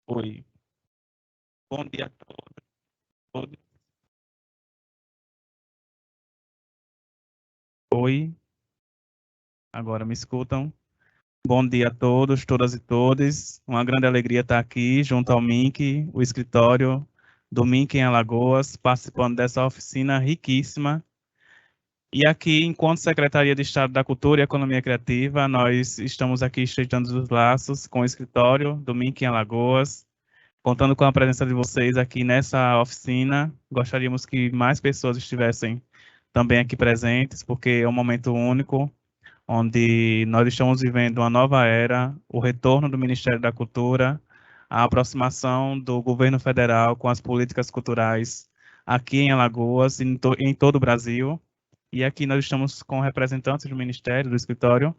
Oi, bom dia a todos. Oi, agora me escutam? Bom dia a todos, todas e todos. Uma grande alegria estar aqui junto ao MINC, o escritório do MINC em Alagoas, participando dessa oficina riquíssima. E aqui, enquanto Secretaria de Estado da Cultura e Economia Criativa, nós estamos aqui estreitando os laços com o escritório do MINC em Alagoas, contando com a presença de vocês aqui nessa oficina. Gostaríamos que mais pessoas estivessem também aqui presentes, porque é um momento único, onde nós estamos vivendo uma nova era, o retorno do Ministério da Cultura, a aproximação do governo federal com as políticas culturais aqui em Alagoas e em todo o Brasil. E aqui nós estamos com representantes do Ministério, do escritório.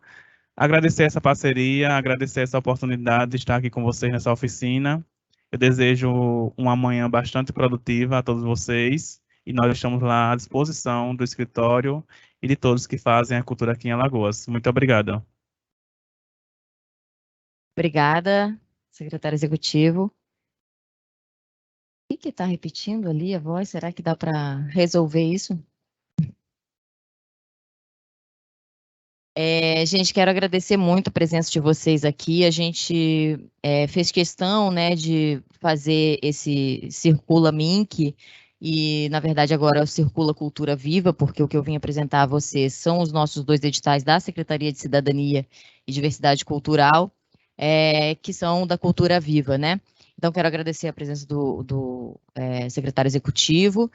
Agradecer essa parceria, agradecer essa oportunidade de estar aqui com vocês nessa oficina. Eu desejo uma manhã bastante produtiva a todos vocês e nós estamos lá à disposição do escritório e de todos que fazem a cultura aqui em Alagoas. Muito obrigado. Obrigada, secretário executivo. O que está repetindo ali a voz? Será que dá para resolver isso? Gente, quero agradecer muito a presença de vocês aqui. A gente fez questão, né, de fazer esse Circula MINC e, na verdade, agora é o Circula Cultura Viva, porque o que eu vim apresentar a vocês são os nossos 2 editais da Secretaria de Cidadania e Diversidade Cultural, que são da Cultura Viva, né? Então, quero agradecer a presença do secretário executivo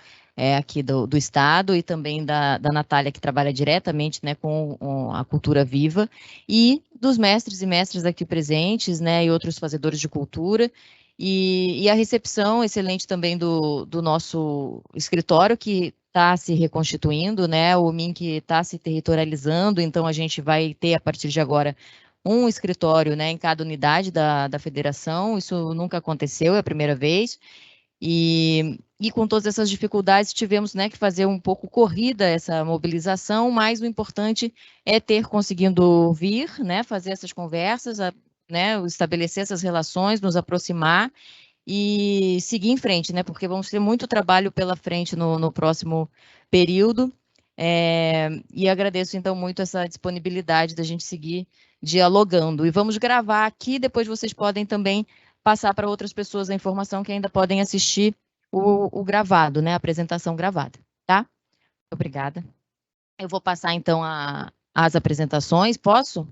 aqui do Estado e também da Natália, que trabalha diretamente, né, com a Cultura Viva, e dos mestres e mestras aqui presentes, né, e outros fazedores de cultura, e a recepção excelente também do nosso escritório, que está se reconstituindo, né, o MINC está se territorializando, então a gente vai ter, a partir de agora, um escritório, né, em cada unidade da federação. Isso nunca aconteceu, é a primeira vez. E com todas essas dificuldades, tivemos, né, que fazer um pouco corrida essa mobilização, mas o importante é ter conseguido vir, né, fazer essas conversas, né, estabelecer essas relações, nos aproximar e seguir em frente, né, porque vamos ter muito trabalho pela frente no próximo período. E agradeço, então, muito essa disponibilidade da gente seguir dialogando. E vamos gravar aqui, depois vocês podem também passar para outras pessoas a informação que ainda podem assistir o gravado, né? A apresentação gravada, tá? Obrigada. Eu vou passar, então, as apresentações, posso?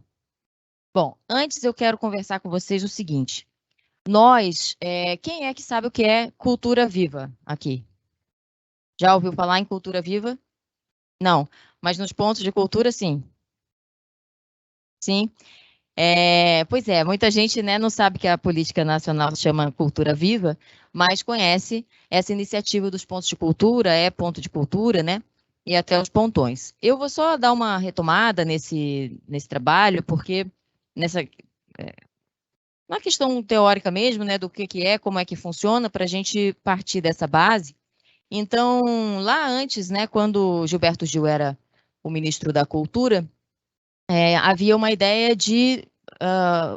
Bom, antes eu quero conversar com vocês o seguinte. Quem é que sabe o que é cultura viva aqui? Já ouviu falar em cultura viva? Não, mas nos pontos de cultura, sim. Sim. Pois é, muita gente, né, não sabe que a política nacional se chama Cultura Viva, mas conhece essa iniciativa dos pontos de cultura, ponto de cultura, né, e até os pontões. Eu vou só dar uma retomada nesse trabalho, porque nessa uma questão teórica mesmo, né, do que é, como é que funciona, para a gente partir dessa base. Então, lá antes, né, quando Gilberto Gil era o ministro da Cultura, havia uma ideia de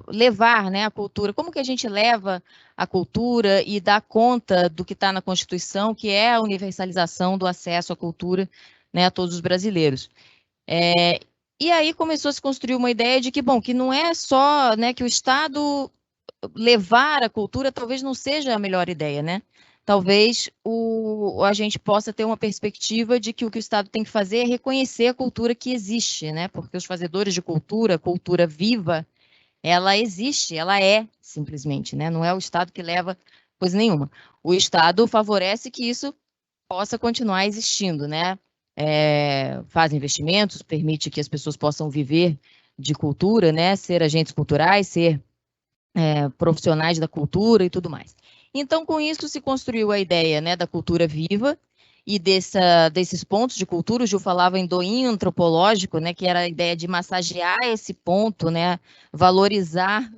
levar, né, a cultura. Como que a gente leva a cultura e dá conta do que está na Constituição, que é a universalização do acesso à cultura, né, a todos os brasileiros. E aí começou a se construir uma ideia de que, bom, que não é só, né, que o Estado levar a cultura talvez não seja a melhor ideia, né? Talvez a gente possa ter uma perspectiva de que o que o Estado tem que fazer é reconhecer a cultura que existe, né? Porque os fazedores de cultura, cultura viva, ela existe, ela é simplesmente, né? Não é o Estado que leva coisa nenhuma. O Estado favorece que isso possa continuar existindo, né? Faz investimentos, permite que as pessoas possam viver de cultura, né? Ser agentes culturais, ser profissionais da cultura e tudo mais. Então, com isso, se construiu a ideia, né, da cultura viva e desses pontos de cultura. O Gil falava em doinho antropológico, né, que era a ideia de massagear esse ponto, né, valorizar,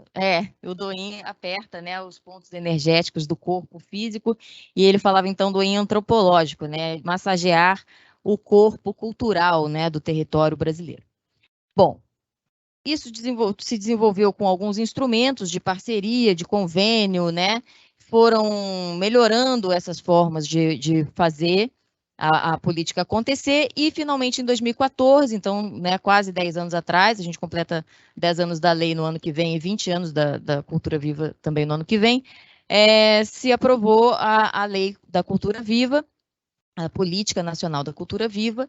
o doinho aperta, né, os pontos energéticos do corpo físico, e ele falava, então, doinho antropológico, né, massagear o corpo cultural, né, do território brasileiro. Bom, isso se desenvolveu com alguns instrumentos de parceria, de convênio, né? Foram melhorando essas formas de fazer a política acontecer, e finalmente em 2014, então, né, quase 10 anos atrás, a gente completa 10 anos da lei no ano que vem e 20 anos da Cultura Viva também no ano que vem, se aprovou a Lei da Cultura Viva, a Política Nacional da Cultura Viva,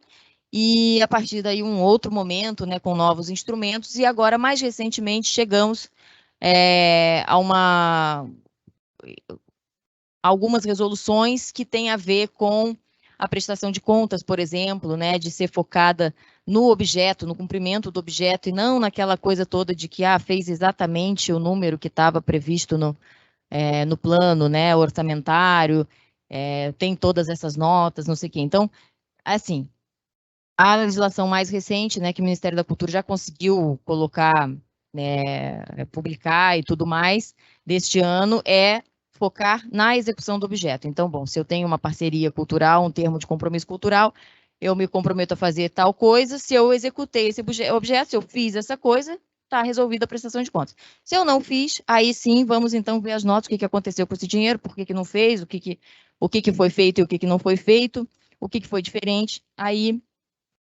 e a partir daí um outro momento, né, com novos instrumentos, e agora, mais recentemente, chegamos a algumas resoluções que têm a ver com a prestação de contas, por exemplo, né, de ser focada no objeto, no cumprimento do objeto, e não naquela coisa toda de que fez exatamente o número que estava previsto no plano, né, orçamentário, tem todas essas notas, não sei o quê. Então, assim, a legislação mais recente, né, que o Ministério da Cultura já conseguiu colocar, publicar e tudo mais, deste ano, é focar na execução do objeto. Então, bom, se eu tenho uma parceria cultural, um termo de compromisso cultural, eu me comprometo a fazer tal coisa, se eu executei esse objeto, se eu fiz essa coisa, está resolvida a prestação de contas. Se eu não fiz, aí sim, vamos então ver as notas, o que aconteceu com esse dinheiro, por que não fez, o que foi feito e o que não foi feito, o que foi diferente. Aí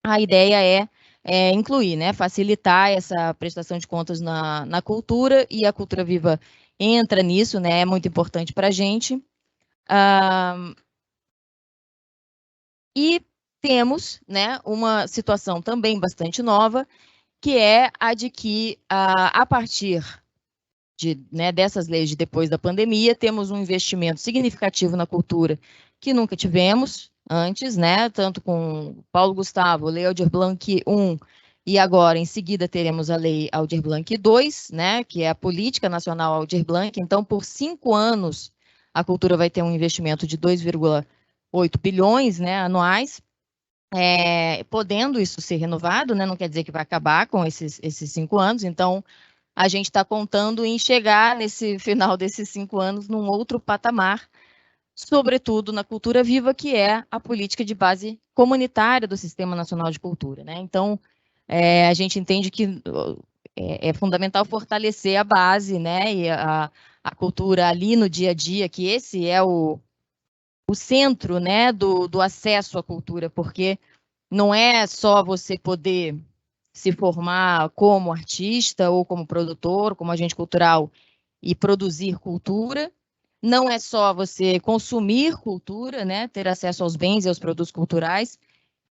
a ideia é incluir, né, facilitar essa prestação de contas na cultura, e a Cultura Viva entra nisso, né, é muito importante para a gente. E temos, né, uma situação também bastante nova, que é a de que, a partir dessas leis de depois da pandemia, temos um investimento significativo na cultura que nunca tivemos antes, né? Tanto com Paulo Gustavo, Lei Aldir Blanc I, e agora, em seguida, teremos a Lei Aldir Blanc II, né? Que é a Política Nacional Aldir Blanc. Então, por 5 anos, a cultura vai ter um investimento de 2,8 bilhões, né, anuais. Podendo isso ser renovado, né? Não quer dizer que vai acabar com esses 5 anos. Então, a gente está contando em chegar nesse final desses 5 anos num outro patamar, sobretudo na cultura viva, que é a política de base comunitária do Sistema Nacional de Cultura, né? Então, a gente entende que é fundamental fortalecer a base, né? E a cultura ali no dia a dia, que esse é o centro, né, do acesso à cultura, porque não é só você poder se formar como artista ou como produtor, como agente cultural e produzir cultura. Não é só você consumir cultura, né, ter acesso aos bens e aos produtos culturais,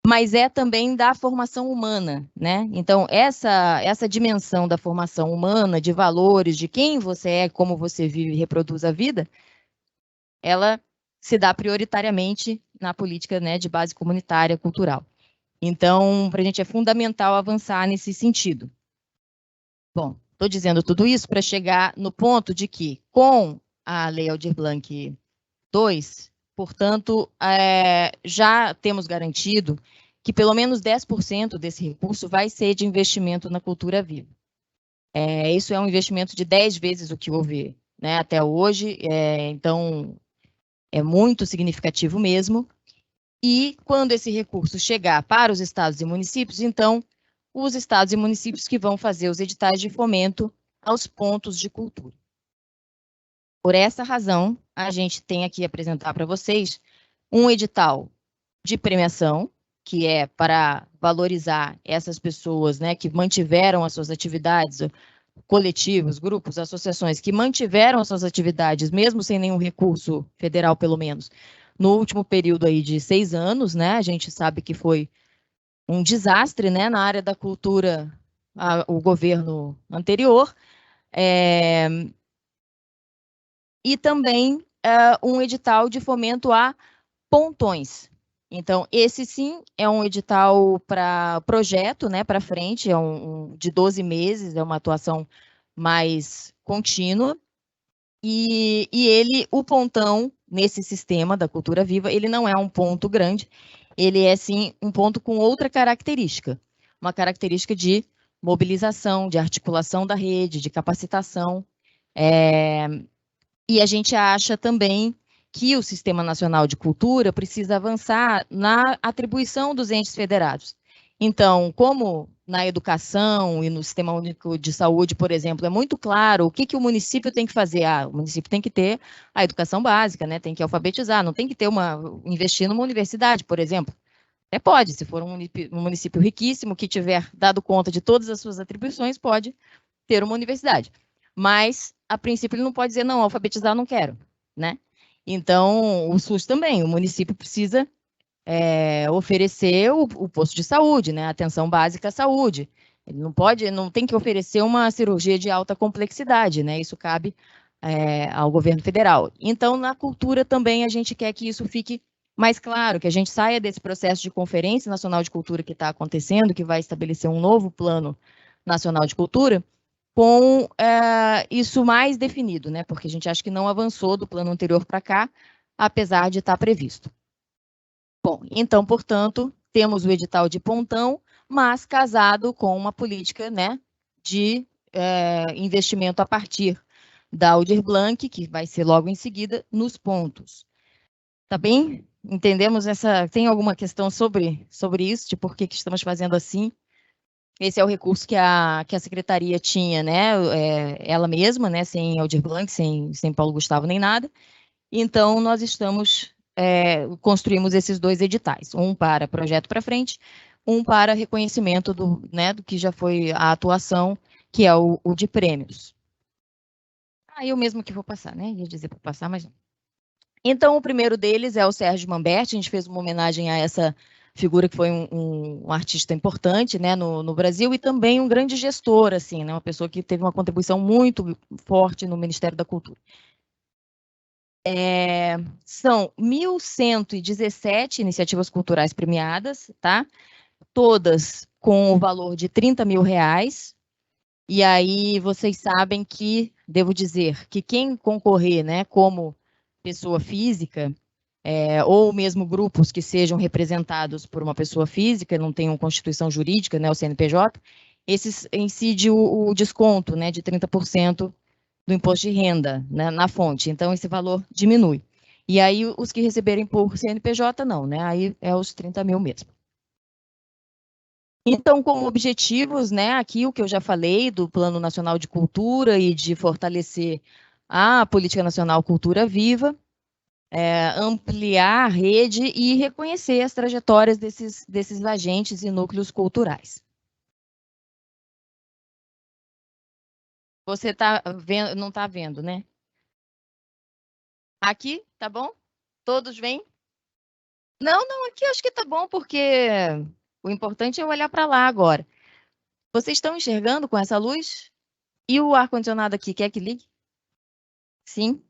mas é também da formação humana, né? Então, essa dimensão da formação humana, de valores, de quem você é, como você vive e reproduz a vida, ela se dá prioritariamente na política, né, de base comunitária cultural. Então, para a gente é fundamental avançar nesse sentido. Bom, estou dizendo tudo isso para chegar no ponto de que, com a Lei Aldir Blanc II, portanto, já temos garantido que pelo menos 10% desse recurso vai ser de investimento na cultura viva. Isso é um investimento de 10 vezes o que houve, né, até hoje, então é muito significativo mesmo. E quando esse recurso chegar para os estados e municípios, então, os estados e municípios que vão fazer os editais de fomento aos pontos de cultura. Por essa razão, a gente tem aqui apresentar para vocês um edital de premiação, que é para valorizar essas pessoas, né, que mantiveram as suas atividades, coletivos, grupos, associações que mantiveram as suas atividades, mesmo sem nenhum recurso federal, pelo menos, no último período aí de 6 anos, né? A gente sabe que foi um desastre, né, na área da cultura, o governo anterior, e também um edital de fomento a pontões. Então, esse sim é um edital para projeto, né, para frente, é de 12 meses, é uma atuação mais contínua, e ele, o pontão, nesse sistema da cultura viva, ele não é um ponto grande, ele é sim um ponto com outra característica, uma característica de mobilização, de articulação da rede, de capacitação, e a gente acha também que o Sistema Nacional de Cultura precisa avançar na atribuição dos entes federados. Então, como na educação e no Sistema Único de Saúde, por exemplo, é muito claro o que o município tem que fazer. O município tem que ter a educação básica, né? Tem que alfabetizar, não tem que ter investir numa universidade, por exemplo. Até pode, se for um município riquíssimo que tiver dado conta de todas as suas atribuições, pode ter uma universidade. Mas, a princípio, ele não pode dizer, não, alfabetizar não quero, né? Então, o SUS também, o município precisa oferecer o posto de saúde, né? Atenção básica à saúde. Ele não tem que oferecer uma cirurgia de alta complexidade, né? Isso cabe ao governo federal. Então, na cultura também a gente quer que isso fique mais claro, que a gente saia desse processo de Conferência Nacional de Cultura que está acontecendo, que vai estabelecer um novo Plano Nacional de Cultura, com isso mais definido, né? Porque a gente acha que não avançou do plano anterior para cá, apesar de estar previsto. Bom, então, portanto, temos o edital de Pontão, mas casado com uma política, né, de investimento a partir da Aldir Blanc, que vai ser logo em seguida, nos pontos. Tá bem? Entendemos essa... Tem alguma questão sobre isso, de por que estamos fazendo assim? Esse é o recurso que a secretaria tinha, né, ela mesma, né, sem Aldir Blanc, sem Paulo Gustavo nem nada. Então, nós construímos esses dois editais, um para projeto para frente, um para reconhecimento do que já foi a atuação, que é o de prêmios. Eu mesmo que vou passar, né? Ia dizer para passar, mas não. Então, o primeiro deles é o Sérgio Mamberti. A gente fez uma homenagem a essa figura que foi um artista importante, né, no Brasil, e também um grande gestor, assim, né, uma pessoa que teve uma contribuição muito forte no Ministério da Cultura. São 1.117 iniciativas culturais premiadas, tá? Todas com o valor de R$30 mil. E aí vocês sabem que, devo dizer, que quem concorrer, né, como pessoa física, ou mesmo grupos que sejam representados por uma pessoa física, não tenham constituição jurídica, né, o CNPJ, esses incide o desconto, né, de 30% do imposto de renda, né, na fonte. Então, esse valor diminui. E aí, os que receberem por CNPJ, não, né? Aí é os 30 mil mesmo. Então, como objetivos, né, aqui o que eu já falei do Plano Nacional de Cultura e de fortalecer a Política Nacional Cultura Viva, ampliar a rede e reconhecer as trajetórias desses agentes e núcleos culturais. Você tá vendo, não está vendo, né? Aqui, tá bom? Todos vêm? Não, aqui acho que tá bom, porque o importante é olhar para lá agora. Vocês estão enxergando com essa luz? E o ar-condicionado aqui, quer que ligue? Sim.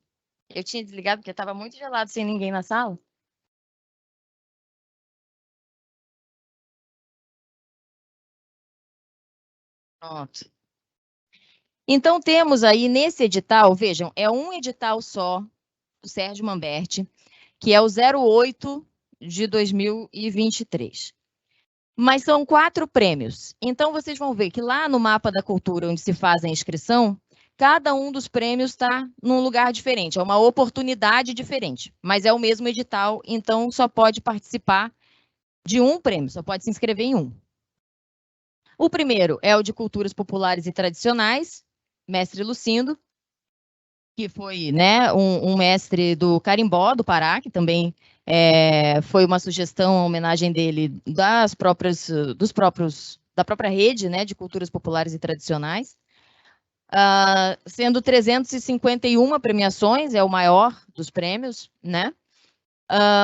Eu tinha desligado porque estava muito gelado sem ninguém na sala. Pronto. Então, temos aí nesse edital, vejam, é um edital só do Sérgio Mamberti, que é o 08 de 2023. Mas são 4 prêmios. Então, vocês vão ver que lá no mapa da cultura, onde se faz a inscrição, cada um dos prêmios está num lugar diferente, é uma oportunidade diferente, mas é o mesmo edital, então só pode participar de um prêmio, só pode se inscrever em um. O primeiro é o de Culturas Populares e Tradicionais, mestre Lucindo, que foi, né, um mestre do Carimbó, do Pará, que também foi uma sugestão, uma homenagem dele da própria rede, né, de culturas populares e tradicionais. Sendo 351 premiações, é o maior dos prêmios, né?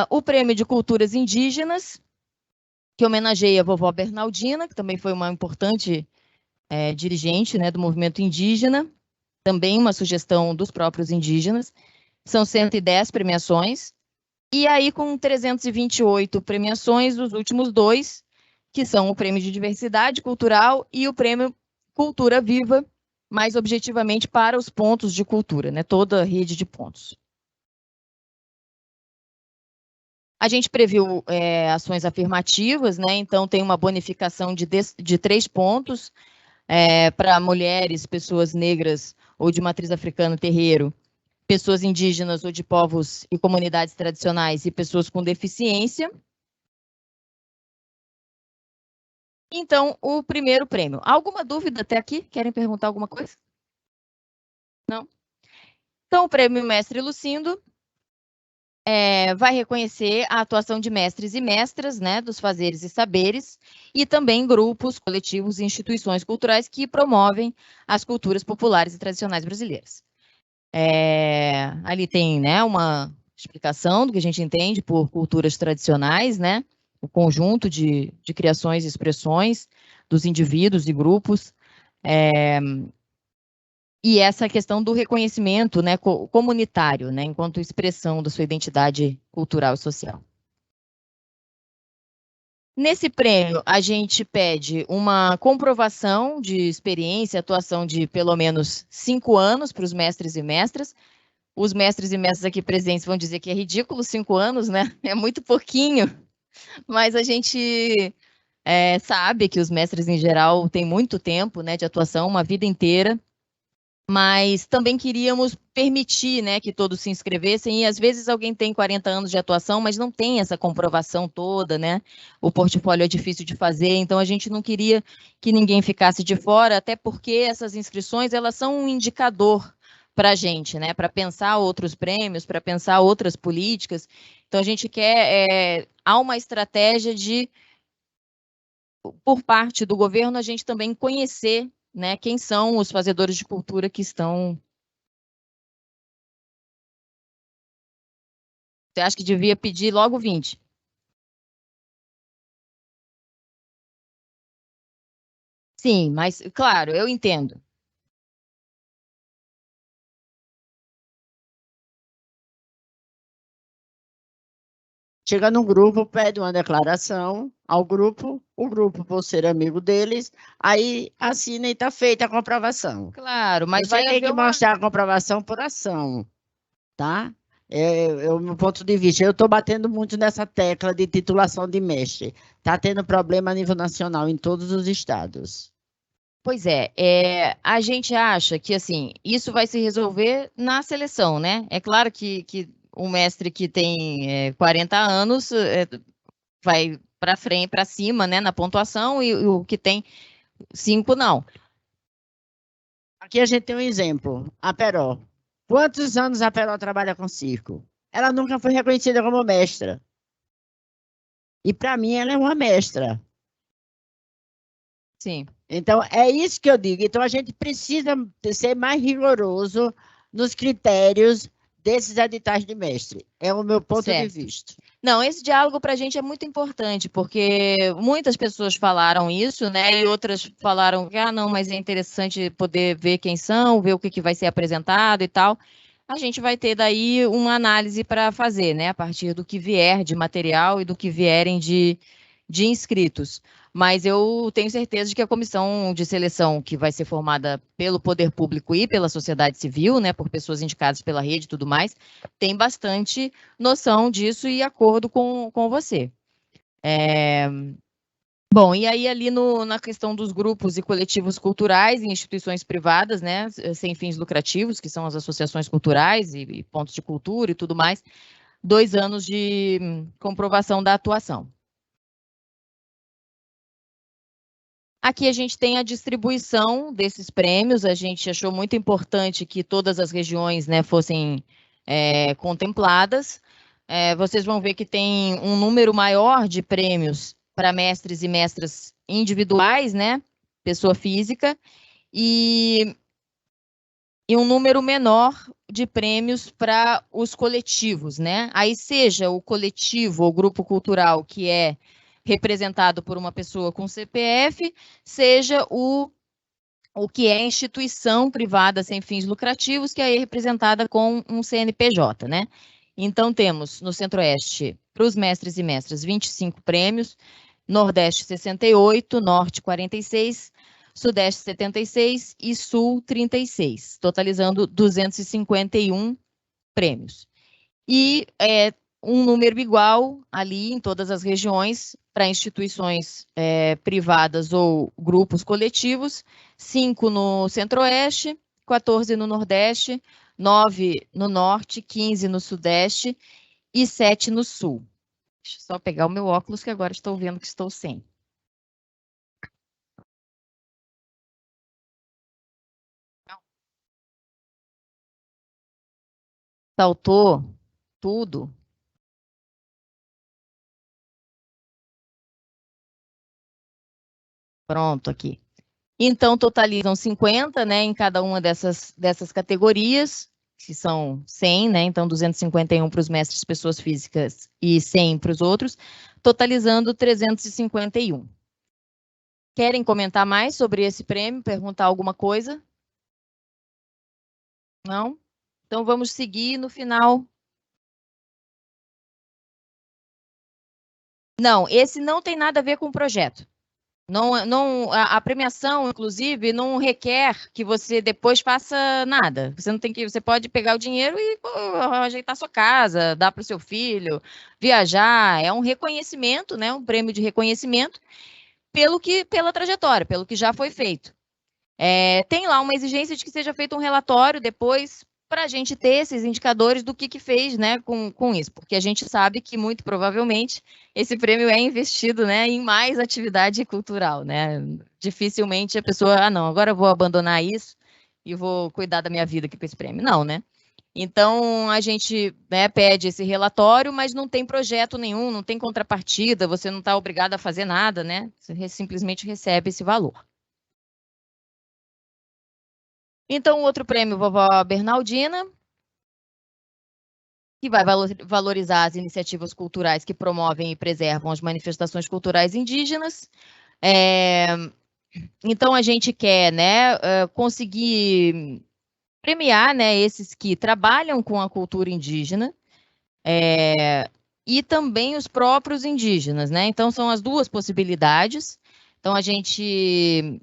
O prêmio de culturas indígenas, que homenageia a vovó Bernaldina, que também foi uma importante dirigente, né, do movimento indígena, também uma sugestão dos próprios indígenas. São 110 premiações. E aí, com 328 premiações, os últimos 2, que são o Prêmio de Diversidade Cultural e o Prêmio Cultura Viva, mais objetivamente para os pontos de cultura, né? Toda a rede de pontos. A gente previu ações afirmativas, né? Então, tem uma bonificação de 3 pontos para mulheres, pessoas negras ou de matriz africana terreiro, pessoas indígenas ou de povos e comunidades tradicionais e pessoas com deficiência. Então, o primeiro prêmio. Alguma dúvida até aqui? Querem perguntar alguma coisa? Não? Então, o prêmio Mestre Lucindo vai reconhecer a atuação de mestres e mestras, né, dos fazeres e saberes, e também grupos, coletivos e instituições culturais que promovem as culturas populares e tradicionais brasileiras. Ali tem, né, uma explicação do que a gente entende por culturas tradicionais, né, o conjunto de criações e expressões dos indivíduos e grupos, e essa questão do reconhecimento, né, comunitário, né, enquanto expressão da sua identidade cultural e social. Nesse prêmio, a gente pede uma comprovação de experiência, atuação de pelo menos 5 anos para os mestres e mestras. Os mestres e mestras aqui presentes vão dizer que é ridículo 5 anos, né? É muito pouquinho, mas a gente sabe que os mestres, em geral, têm muito tempo, né, de atuação, uma vida inteira, mas também queríamos permitir, né, que todos se inscrevessem, e às vezes alguém tem 40 anos de atuação, mas não tem essa comprovação toda, né? O portfólio é difícil de fazer, então a gente não queria que ninguém ficasse de fora, até porque essas inscrições, elas são um indicador para a gente, né? Para pensar outros prêmios, para pensar outras políticas. Então a gente quer, há uma estratégia de, por parte do governo, a gente também conhecer, né, quem são os fazedores de cultura que estão. Você acha que devia pedir logo 20? Sim, mas, claro, eu entendo. Chega num grupo, pede uma declaração ao grupo, o grupo, por ser amigo deles, aí assina e está feita a comprovação. Claro, mas Você vai tem haver que mostrar a comprovação por ação, tá? O meu ponto de vista, eu estou batendo muito nessa tecla de titulação de mestre. Está tendo problema a nível nacional em todos os estados. Pois é, a gente acha que, assim, isso vai se resolver na seleção, né? É claro que o mestre que tem 40 anos vai para frente, para cima, né, na pontuação, e o que tem 5, não. Aqui a gente tem um exemplo, a Peró. Quantos anos a Peró trabalha com circo? Ela nunca foi reconhecida como mestra. E para mim ela é uma mestra. Sim. Então é isso que eu digo. Então a gente precisa ser mais rigoroso nos critérios desses editais de mestre. É o meu ponto de vista. Não, esse diálogo para a gente é muito importante, porque muitas pessoas falaram isso, né? E outras falaram que, não, mas é interessante poder ver quem são, ver o que vai ser apresentado e tal. A gente vai ter daí uma análise para fazer, né? A partir do que vier de material e do que vierem de inscritos. Mas eu tenho certeza de que a comissão de seleção, que vai ser formada pelo poder público e pela sociedade civil, né, por pessoas indicadas pela rede e tudo mais, tem bastante noção disso e acordo com você. Bom, e aí ali na questão dos grupos e coletivos culturais e instituições privadas, né, sem fins lucrativos, que são as associações culturais e pontos de cultura e tudo mais, 2 anos de comprovação da atuação. Aqui a gente tem a distribuição desses prêmios, a gente achou muito importante que todas as regiões, né, fossem contempladas. Vocês vão ver que tem um número maior de prêmios para mestres e mestras individuais, né, pessoa física, e um número menor de prêmios para os coletivos, né? Aí seja o coletivo ou grupo cultural que é representado por uma pessoa com CPF, seja o que é instituição privada sem fins lucrativos, que aí é representada com um CNPJ, né? Então, temos no Centro-Oeste, para os mestres e mestras, 25 prêmios, Nordeste, 68, Norte, 46, Sudeste, 76 e Sul, 36, totalizando 251 prêmios. E um número igual ali em todas as regiões para instituições privadas ou grupos coletivos, 5 no Centro-Oeste, 14 no Nordeste, 9 no Norte, 15 no Sudeste e 7 no Sul. Deixa eu só pegar o meu óculos, que agora estou vendo que estou sem. saltou tudo. Pronto, aqui. Então, totalizam 50, né, em cada uma dessas categorias, que são 100, né, então 251 para os mestres pessoas físicas e 100 para os outros, totalizando 351. Querem comentar mais sobre esse prêmio, perguntar alguma coisa? Não? Então, vamos seguir no final. Não, esse não tem nada a ver com o projeto. A premiação, inclusive, não requer que você depois faça nada. Você não tem que, você pode pegar o dinheiro e ajeitar sua casa, dar para o seu filho, viajar. É um reconhecimento, né? Um prêmio de reconhecimento pela trajetória, pelo que já foi feito. Tem lá uma exigência de que seja feito um relatório depois para a gente ter esses indicadores do que fez, né, com isso, porque a gente sabe que muito provavelmente esse prêmio é investido, né, em mais atividade cultural, né? Dificilmente a pessoa, não, agora eu vou abandonar isso e vou cuidar da minha vida aqui com esse prêmio. Não, né? Então a gente, né, pede esse relatório, mas não tem projeto nenhum, não tem contrapartida, você não está obrigado a fazer nada, né? Você simplesmente recebe esse valor. Então, o outro prêmio, Vovó Bernaldina, que vai valorizar as iniciativas culturais que promovem e preservam as manifestações culturais indígenas. Então, a gente quer, né, conseguir premiar, né, esses que trabalham com a cultura indígena e também os próprios indígenas, né? Então, são as duas possibilidades. Então, a gente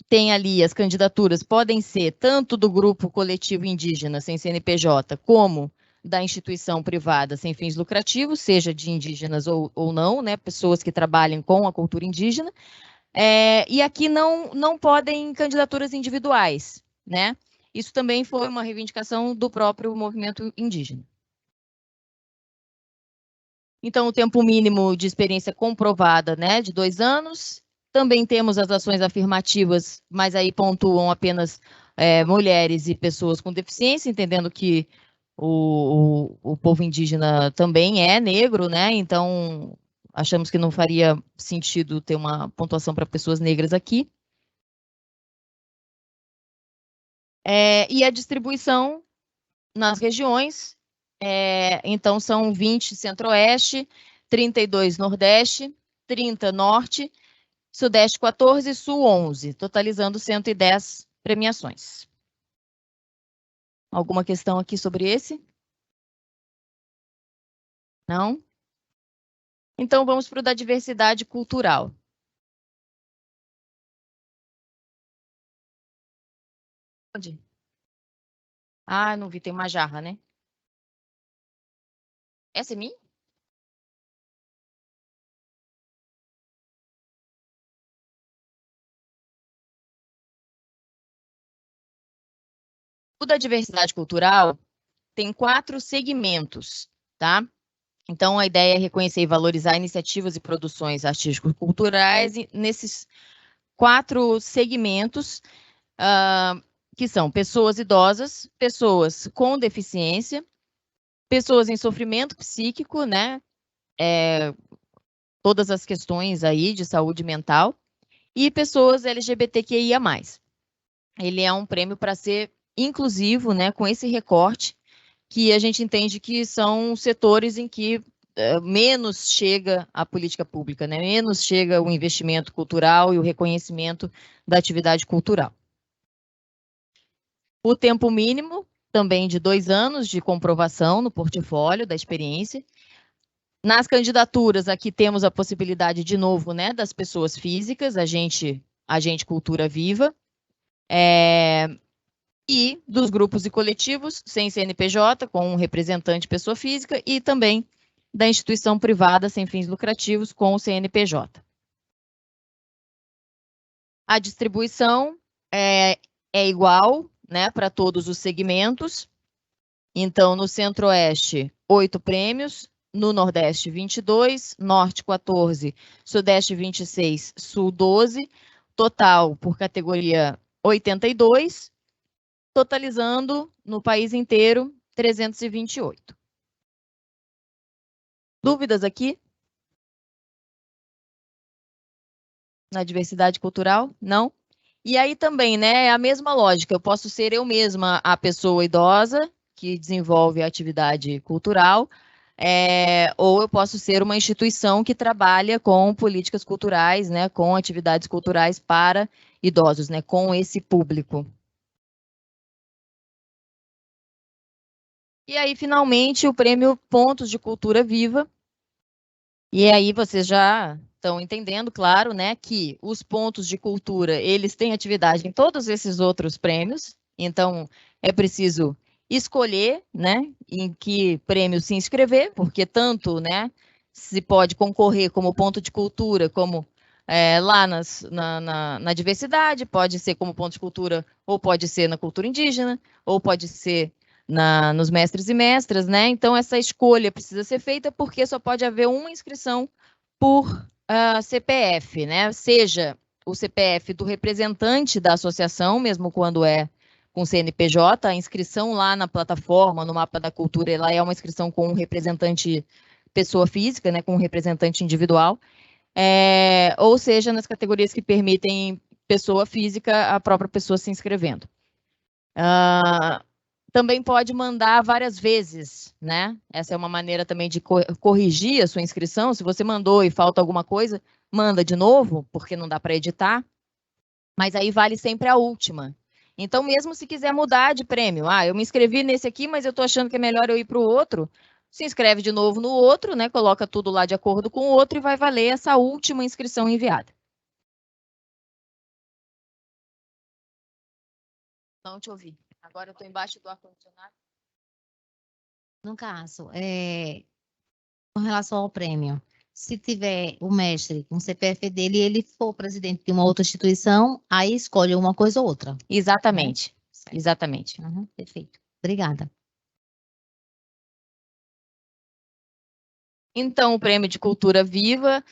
tem ali as candidaturas, podem ser tanto do grupo coletivo indígena sem CNPJ, como da instituição privada sem fins lucrativos, seja de indígenas ou não, né, pessoas que trabalhem com a cultura indígena, e aqui não podem candidaturas individuais, né? Isso também foi uma reivindicação do próprio movimento indígena. Então, o tempo mínimo de experiência comprovada, né, de 2 anos. Também temos as ações afirmativas, mas aí pontuam apenas mulheres e pessoas com deficiência, entendendo que o povo indígena também é negro, né? Então, achamos que não faria sentido ter uma pontuação para pessoas negras aqui. E a distribuição nas regiões, então são 20 Centro-Oeste, 32 Nordeste, 30 Norte, Sudeste 14, Sul 11, totalizando 110 premiações. Alguma questão aqui sobre esse? Não? Então vamos para o da diversidade cultural. Onde? Ah, não vi, tem uma jarra, né? Essa é minha? O da diversidade cultural tem 4 segmentos, tá? Então, a ideia é reconhecer e valorizar iniciativas e produções artístico-culturais nesses 4 segmentos, que são pessoas idosas, pessoas com deficiência, pessoas em sofrimento psíquico, né? Todas as questões aí de saúde mental, e pessoas LGBTQIA+. Ele é um prêmio para ser inclusivo, né? Com esse recorte, que a gente entende que são setores em que menos chega a política pública, né? Menos chega o investimento cultural e o reconhecimento da atividade cultural. O tempo mínimo, também de 2 anos de comprovação no portfólio da experiência. Nas candidaturas, aqui temos a possibilidade, de novo, né, das pessoas físicas, agente Cultura Viva, e dos grupos e coletivos sem CNPJ, com um representante pessoa física, e também da instituição privada sem fins lucrativos com o CNPJ. A distribuição é igual, né, para todos os segmentos. Então, no Centro-Oeste, 8 prêmios, no Nordeste, 22, Norte, 14, Sudeste, 26, Sul, 12, total por categoria 82, totalizando no país inteiro 328. Dúvidas aqui? Na diversidade cultural? Não? E aí também, né, é a mesma lógica. Eu posso ser eu mesma a pessoa idosa que desenvolve a atividade cultural, ou eu posso ser uma instituição que trabalha com políticas culturais, né, com atividades culturais para idosos, né, com esse público. E aí, finalmente, o prêmio Pontos de Cultura Viva. E aí vocês já estão entendendo, claro, né, que os pontos de cultura, eles têm atividade em todos esses outros prêmios. Então, é preciso escolher, né, em que prêmio se inscrever, porque tanto, né, se pode concorrer como ponto de cultura, como lá na diversidade, pode ser como ponto de cultura, ou pode ser na cultura indígena, ou pode ser nos mestres e mestras, né? Então, essa escolha precisa ser feita porque só pode haver uma inscrição por CPF, né? Seja o CPF do representante da associação, mesmo quando é com CNPJ, a inscrição lá na plataforma, no Mapa da Cultura, ela é uma inscrição com um representante pessoa física, né? Com um representante individual, ou seja, nas categorias que permitem pessoa física, a própria pessoa se inscrevendo. Também pode mandar várias vezes, né? Essa é uma maneira também de corrigir a sua inscrição. Se você mandou e falta alguma coisa, manda de novo, porque não dá para editar. Mas aí vale sempre a última. Então, mesmo se quiser mudar de prêmio, eu me inscrevi nesse aqui, mas eu estou achando que é melhor eu ir para o outro, se inscreve de novo no outro, né? Coloca tudo lá de acordo com o outro e vai valer essa última inscrição enviada. Não te ouvi. Agora eu estou embaixo do ar-condicionado. No caso, com relação ao prêmio, se tiver o mestre com o CPF dele e ele for presidente de uma outra instituição, aí escolhe uma coisa ou outra. Exatamente. Certo. Exatamente. Perfeito. Obrigada. Então, o Prêmio de Cultura Viva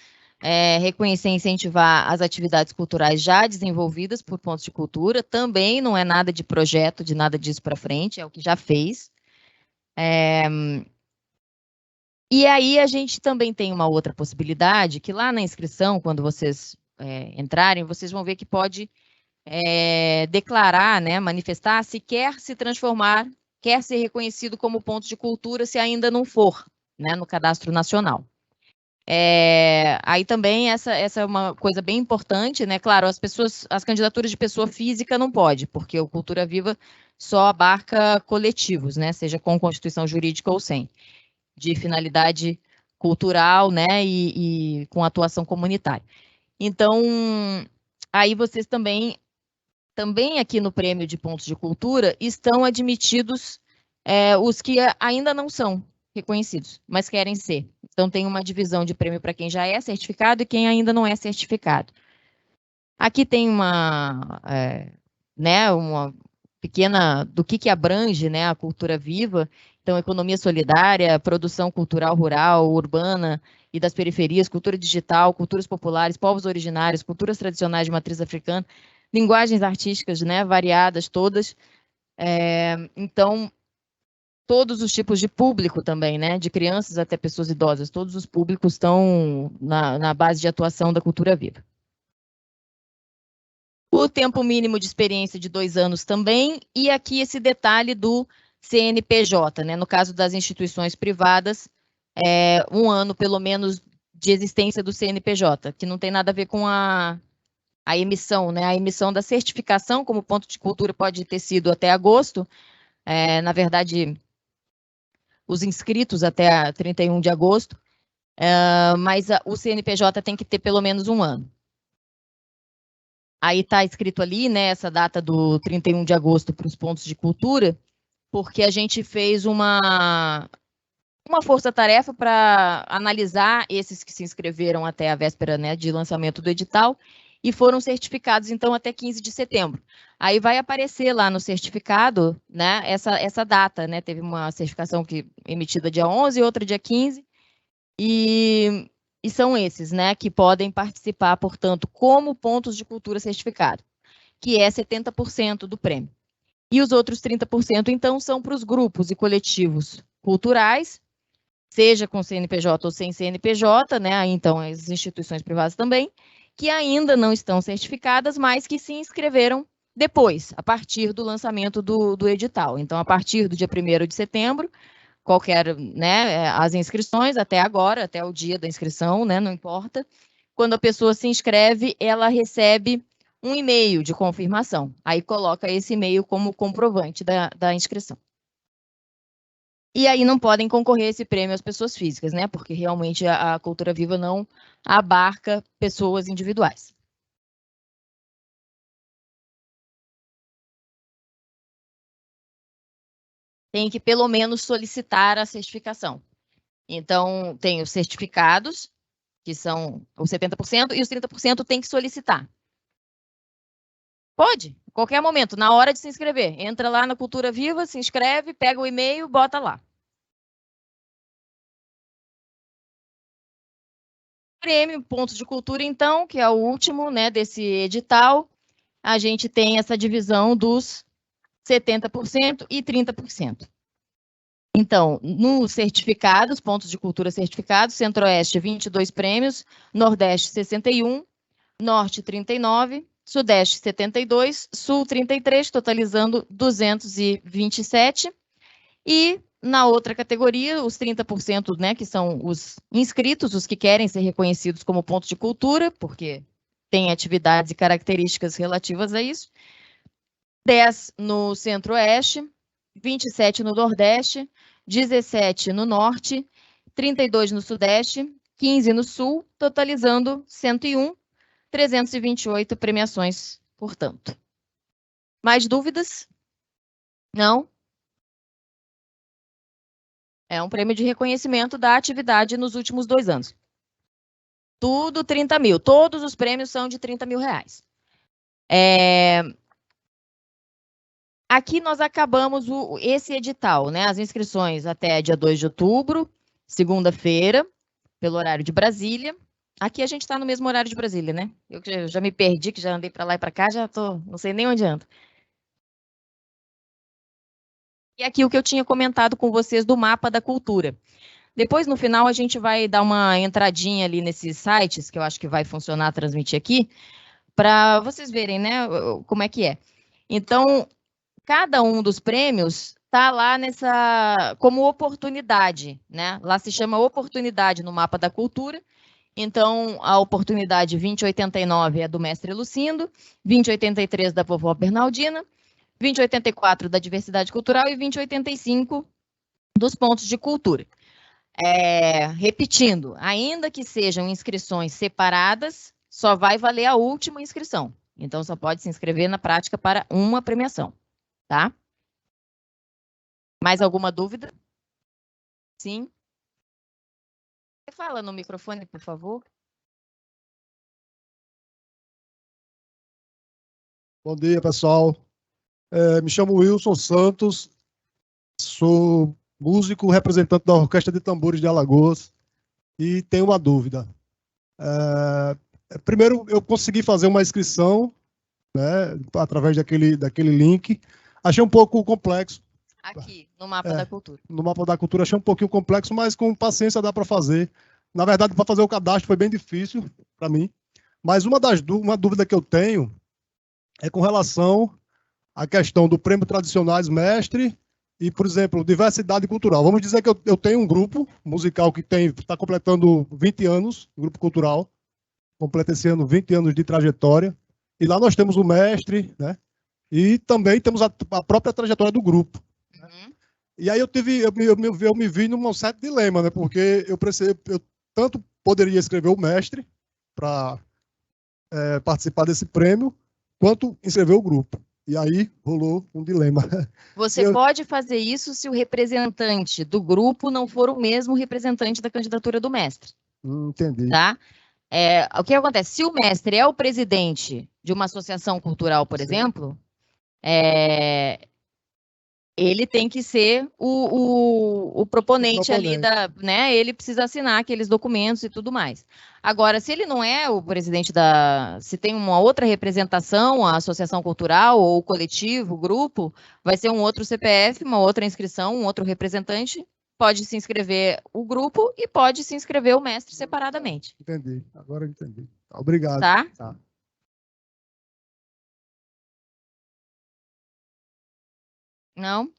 reconhecer e incentivar as atividades culturais já desenvolvidas por pontos de cultura. Também não é nada de projeto, de nada disso para frente, é o que já fez. E aí a gente também tem uma outra possibilidade, que lá na inscrição, quando vocês entrarem, vocês vão ver que pode declarar, né, manifestar se quer se transformar, quer ser reconhecido como ponto de cultura, se ainda não for, né, no Cadastro Nacional. Aí também essa é uma coisa bem importante, né? Claro, as candidaturas de pessoa física não pode, porque o Cultura Viva só abarca coletivos, né? Seja com constituição jurídica ou sem, de finalidade cultural, né? E com atuação comunitária. Então, aí vocês também aqui no Prêmio de Pontos de Cultura estão admitidos os que ainda não são reconhecidos, mas querem ser. Então, tem uma divisão de prêmio para quem já é certificado e quem ainda não é certificado. Aqui tem uma pequena do que abrange, né, a cultura viva. Então, economia solidária, produção cultural rural, urbana e das periferias, cultura digital, culturas populares, povos originários, culturas tradicionais de matriz africana, linguagens artísticas, né, variadas todas. Então, todos os tipos de público também, né? De crianças até pessoas idosas, todos os públicos estão na base de atuação da cultura viva. O tempo mínimo de experiência de 2 anos também, e aqui esse detalhe do CNPJ, né? No caso das instituições privadas, 1 ano pelo menos de existência do CNPJ, que não tem nada a ver com a emissão, né? A emissão da certificação como ponto de cultura pode ter sido até agosto, na verdade, os inscritos até 31 de agosto, mas o CNPJ tem que ter pelo menos 1 ano. Aí está escrito ali, né, essa data do 31 de agosto para os pontos de cultura, porque a gente fez uma força-tarefa para analisar esses que se inscreveram até a véspera, né, de lançamento do edital e foram certificados, então, até 15 de setembro. Aí vai aparecer lá no certificado, né, essa data, né, teve uma certificação emitida dia 11 e outra dia 15, e são esses, né, que podem participar, portanto, como pontos de cultura certificado, que é 70% do prêmio. E os outros 30%, então, são para os grupos e coletivos culturais, seja com CNPJ ou sem CNPJ, né? Então, as instituições privadas também, que ainda não estão certificadas, mas que se inscreveram depois, a partir do lançamento do edital. Então, a partir do dia 1º de setembro, qualquer, né, as inscrições, até agora, até o dia da inscrição, né, não importa. Quando a pessoa se inscreve, ela recebe um e-mail de confirmação. Aí coloca esse e-mail como comprovante da inscrição. E aí não podem concorrer esse prêmio as pessoas físicas, né? Porque realmente a Cultura Viva não abarca pessoas individuais. Tem que pelo menos solicitar a certificação. Então, tem os certificados, que são os 70%, e os 30% tem que solicitar. Pode, a qualquer momento, na hora de se inscrever. Entra lá na Cultura Viva, se inscreve, pega o e-mail, bota lá. Prêmio Pontos de Cultura, então, que é o último, né, desse edital, a gente tem essa divisão dos 70% e 30%. Então, nos certificados, pontos de cultura certificados, Centro-Oeste, 22 prêmios, Nordeste, 61, Norte, 39, Sudeste, 72, Sul, 33, totalizando 227. E na outra categoria, os 30%, né, que são os inscritos, os que querem ser reconhecidos como pontos de cultura, porque tem atividades e características relativas a isso. 10 no Centro-Oeste, 27 no Nordeste, 17 no Norte, 32 no Sudeste, 15 no Sul, totalizando 101, 328 premiações, portanto. Mais dúvidas? Não? É um prêmio de reconhecimento da atividade nos últimos 2 anos. Tudo 30 mil. Todos os prêmios são de 30 mil reais. Aqui nós acabamos esse edital, né? As inscrições até dia 2 de outubro, segunda-feira, pelo horário de Brasília. Aqui a gente está no mesmo horário de Brasília, né? Eu já me perdi, que já andei para lá e para cá, já não sei nem onde ando. E aqui o que eu tinha comentado com vocês do mapa da cultura. Depois, no final, a gente vai dar uma entradinha ali nesses sites, que eu acho que vai funcionar transmitir aqui, para vocês verem, né, como é que é. Então, cada um dos prêmios está lá como oportunidade, né? Lá se chama oportunidade no mapa da cultura. Então, a oportunidade 2089 é do mestre Lucindo, 2083 da vovó Bernardina, 2084 da diversidade cultural e 2085 dos pontos de cultura. Repetindo, ainda que sejam inscrições separadas, só vai valer a última inscrição. Então, só pode se inscrever na prática para uma premiação, tá? Mais alguma dúvida? Sim? Fala no microfone, por favor. Bom dia, pessoal. Me chamo Wilson Santos, sou músico representante da Orquestra de Tambores de Alagoas e tenho uma dúvida. Primeiro, eu consegui fazer uma inscrição, né, através daquele link. Achei um pouco complexo. Aqui, no mapa da cultura. No mapa da cultura achei um pouquinho complexo, mas com paciência dá para fazer. Na verdade, para fazer o cadastro foi bem difícil para mim. Mas uma dúvida que eu tenho é com relação à questão do prêmio Tradicionais Mestre e, por exemplo, diversidade cultural. Vamos dizer que eu tenho um grupo musical que está completando 20 anos, um grupo cultural, completa esse ano 20 anos de trajetória, e lá nós temos o mestre, né? E também temos a própria trajetória do grupo. Uhum. E aí eu me vi num certo dilema, né? Porque eu tanto poderia escrever o mestre para participar desse prêmio, quanto inscrever o grupo. E aí rolou um dilema. Você pode fazer isso se o representante do grupo não for o mesmo representante da candidatura do mestre. Entendi. Tá? O que acontece? Se o mestre é o presidente de uma associação cultural, por exemplo, ele tem que ser o proponente ali né? Ele precisa assinar aqueles documentos e tudo mais. Agora, se ele não é o presidente se tem uma outra representação, a associação cultural ou o coletivo, o grupo, vai ser um outro CPF, uma outra inscrição, um outro representante. Pode se inscrever o grupo e pode se inscrever o mestre separadamente. Entendi, agora eu entendi. Obrigado. Tá? Não?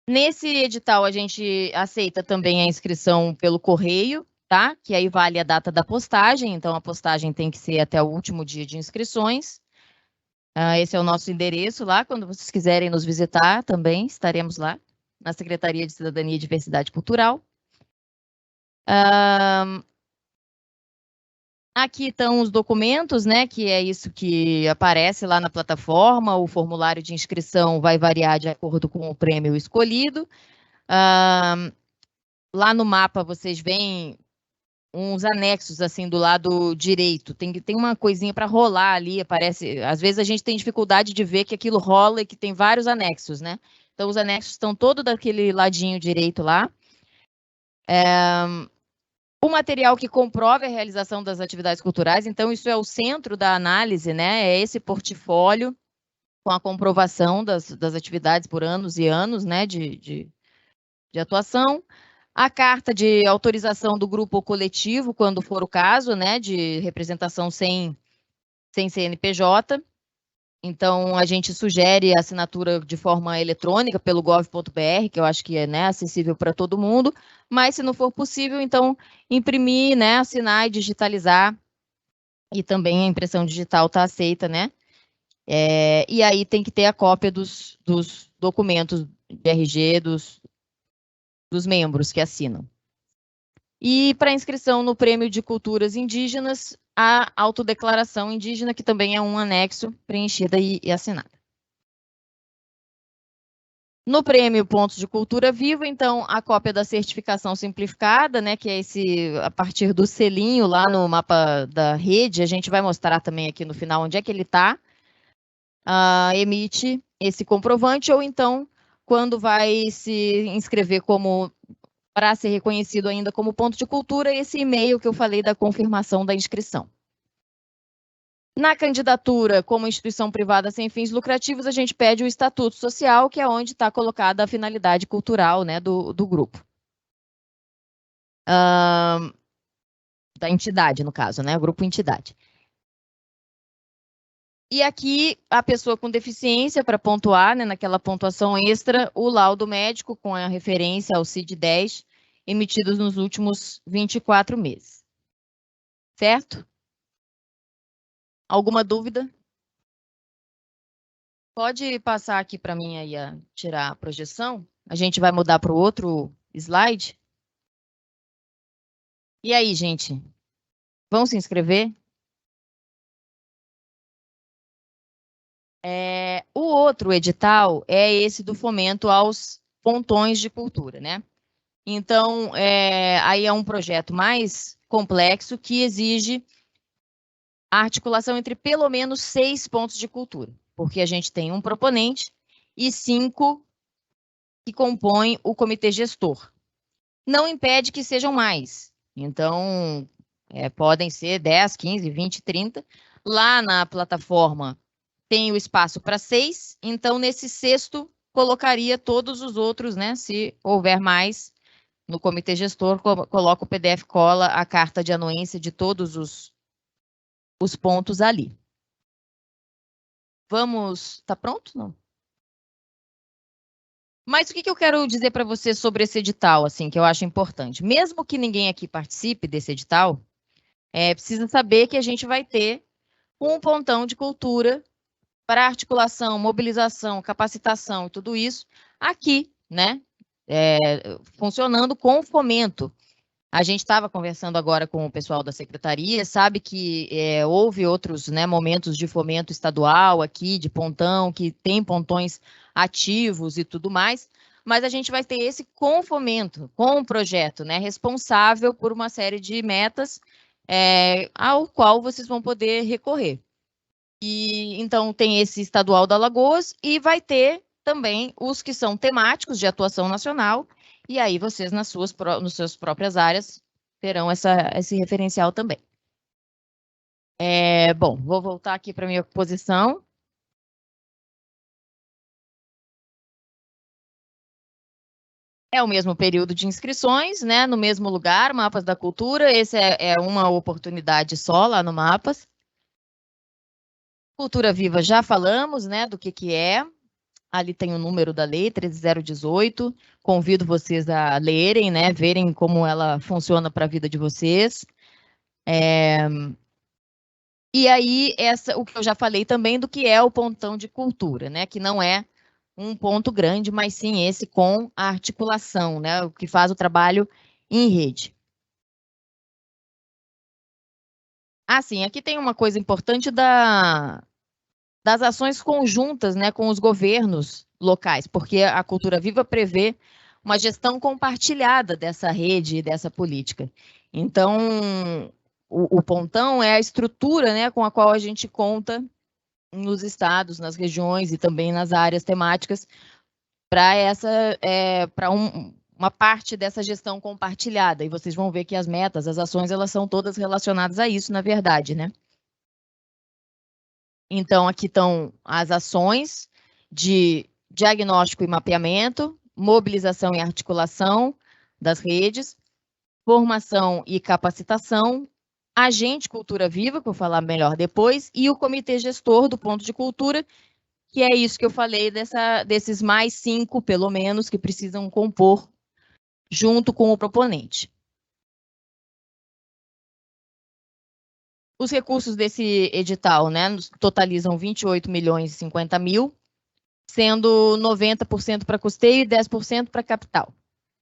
Nesse edital, a gente aceita também a inscrição pelo correio, tá? Que aí vale a data da postagem, então a postagem tem que ser até o último dia de inscrições. Esse é o nosso endereço lá, quando vocês quiserem nos visitar também, estaremos lá, na Secretaria de Cidadania e Diversidade Cultural. Aqui estão os documentos, né, que é isso que aparece lá na plataforma. O formulário de inscrição vai variar de acordo com o prêmio escolhido. Lá no mapa vocês veem uns anexos assim do lado direito. Tem uma coisinha para rolar ali, aparece. Às vezes a gente tem dificuldade de ver que aquilo rola e que tem vários anexos, né? Então os anexos estão todos daquele ladinho direito lá. O material que comprova a realização das atividades culturais, então isso é o centro da análise, né? É esse portfólio com a comprovação das atividades por anos e anos, né? De atuação. A carta de autorização do grupo ou coletivo, quando for o caso, né? De representação sem CNPJ. Então, a gente sugere a assinatura de forma eletrônica pelo gov.br, que eu acho que é, né, acessível para todo mundo, mas se não for possível, então, imprimir, né, assinar e digitalizar, e também a impressão digital está aceita, né? E aí tem que ter a cópia dos documentos de RG dos membros que assinam. E para inscrição no Prêmio de Culturas Indígenas, a autodeclaração indígena, que também é um anexo preenchida e assinada. No Prêmio Pontos de Cultura Viva, então, a cópia da certificação simplificada, né, que é a partir do selinho lá no mapa da rede, a gente vai mostrar também aqui no final onde é que ele está, emite esse comprovante, ou então, quando vai se inscrever para ser reconhecido ainda como ponto de cultura, esse e-mail que eu falei da confirmação da inscrição. Na candidatura como instituição privada sem fins lucrativos, a gente pede o estatuto social, que é onde está colocada a finalidade cultural, né, do grupo. Da entidade, no caso, né, grupo entidade. E aqui, a pessoa com deficiência, para pontuar, né, naquela pontuação extra, o laudo médico com a referência ao CID-10, emitidos nos últimos 24 meses. Certo? Alguma dúvida? Pode passar aqui para mim aí a tirar a projeção? A gente vai mudar para o outro slide. E aí, gente? Vão se inscrever? O outro edital é esse do fomento aos pontões de cultura, né? Então, aí é um projeto mais complexo que exige a articulação entre pelo menos 6 pontos de cultura, porque a gente tem um proponente e 5 que compõem o comitê gestor. Não impede que sejam mais. Então, podem ser 10, 15, 20, 30. Lá na plataforma tem o espaço para 6, então nesse sexto colocaria todos os outros, né? Se houver mais, no comitê gestor, coloca o PDF cola, a carta de anuência de todos os pontos ali. Vamos... Tá pronto? Não? Mas o que eu quero dizer para você sobre esse edital, assim, que eu acho importante? Mesmo que ninguém aqui participe desse edital, precisa saber que a gente vai ter um pontão de cultura para articulação, mobilização, capacitação e tudo isso aqui, né? Funcionando com fomento. A gente estava conversando agora com o pessoal da secretaria, sabe que houve outros, né, momentos de fomento estadual aqui, de pontão, que tem pontões ativos e tudo mais, mas a gente vai ter esse com fomento, com um projeto, né, responsável por uma série de metas ao qual vocês vão poder recorrer. E então tem esse estadual da Alagoas e vai ter também os que são temáticos de atuação nacional, e aí vocês nas suas próprias áreas terão esse referencial também. Bom, vou voltar aqui para a minha posição. É o mesmo período de inscrições, né? No mesmo lugar, Mapas da Cultura. Esse é uma oportunidade só lá no Mapas. Cultura Viva já falamos, né? Do que é. Ali tem o número da lei, 13018. Convido vocês a lerem, né? Verem como ela funciona para a vida de vocês. E aí, o que eu já falei também do que é o pontão de cultura, né? Que não é um ponto grande, mas sim esse com a articulação, né? O que faz o trabalho em rede. Sim, aqui tem uma coisa importante das ações conjuntas, né, com os governos locais, porque a Cultura Viva prevê uma gestão compartilhada dessa rede e dessa política. Então, o pontão é a estrutura, né, com a qual a gente conta nos estados, nas regiões e também nas áreas temáticas para uma parte dessa gestão compartilhada. E vocês vão ver que as metas, as ações, elas são todas relacionadas a isso, na verdade, né? Então, aqui estão as ações de diagnóstico e mapeamento, mobilização e articulação das redes, formação e capacitação, agente Cultura Viva, que eu vou falar melhor depois, e o comitê gestor do ponto de cultura, que é isso que eu falei desses mais 5, pelo menos, que precisam compor junto com o proponente. Os recursos desse edital, né, totalizam 28 milhões e 50 mil, sendo 90% para custeio e 10% para capital.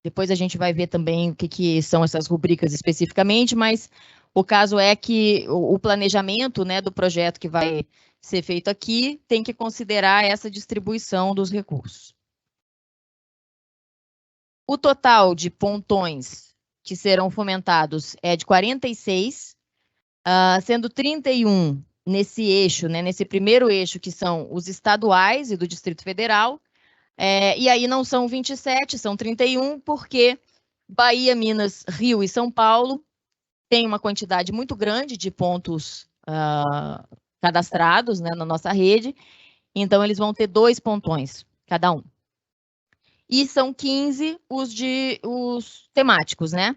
Depois a gente vai ver também o que são essas rubricas especificamente, mas o caso é que o planejamento, né, do projeto que vai ser feito aqui tem que considerar essa distribuição dos recursos. O total de pontões que serão fomentados é de 46, sendo 31 nesse eixo, né, nesse primeiro eixo, que são os estaduais e do Distrito Federal, e aí não são 27, são 31, porque Bahia, Minas, Rio e São Paulo têm uma quantidade muito grande de pontos cadastrados, né, na nossa rede, então eles vão ter 2 pontões, cada um. E são 15 os temáticos, né?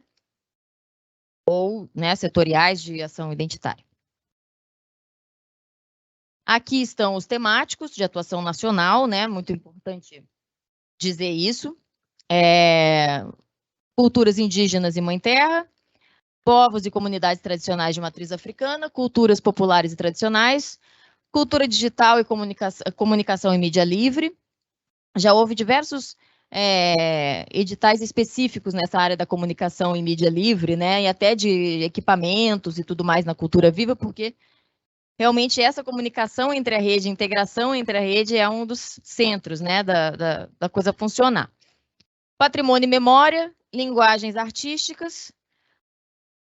Ou, né, setoriais de ação identitária. Aqui estão os temáticos de atuação nacional, né? Muito importante dizer isso. Culturas indígenas e mãe terra, povos e comunidades tradicionais de matriz africana, culturas populares e tradicionais, cultura digital e comunicação e mídia livre. Já houve diversos editais específicos nessa área da comunicação e mídia livre, né, e até de equipamentos e tudo mais na Cultura Viva, porque realmente essa comunicação entre a rede, integração entre a rede é um dos centros, né, da coisa funcionar. Patrimônio e memória, linguagens artísticas,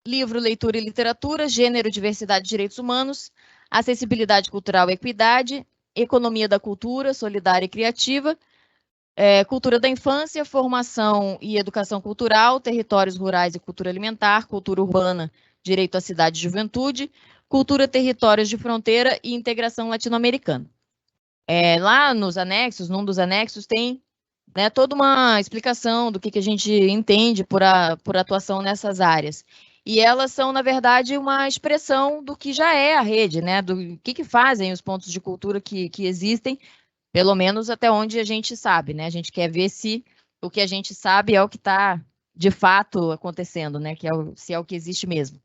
livro, leitura e literatura, gênero, diversidade e direitos humanos, acessibilidade cultural e equidade, economia da cultura, solidária e criativa, cultura da infância, formação e educação cultural, territórios rurais e cultura alimentar, cultura urbana, direito à cidade e juventude, cultura, territórios de fronteira e integração latino-americana. Lá nos anexos, num dos anexos, tem, né, toda uma explicação do que a gente entende por atuação nessas áreas. E elas são, na verdade, uma expressão do que já é a rede, né, do que fazem os pontos de cultura que existem, pelo menos até onde a gente sabe, né? A gente quer ver se o que a gente sabe é o que está, de fato, acontecendo, né? Se é o que existe mesmo.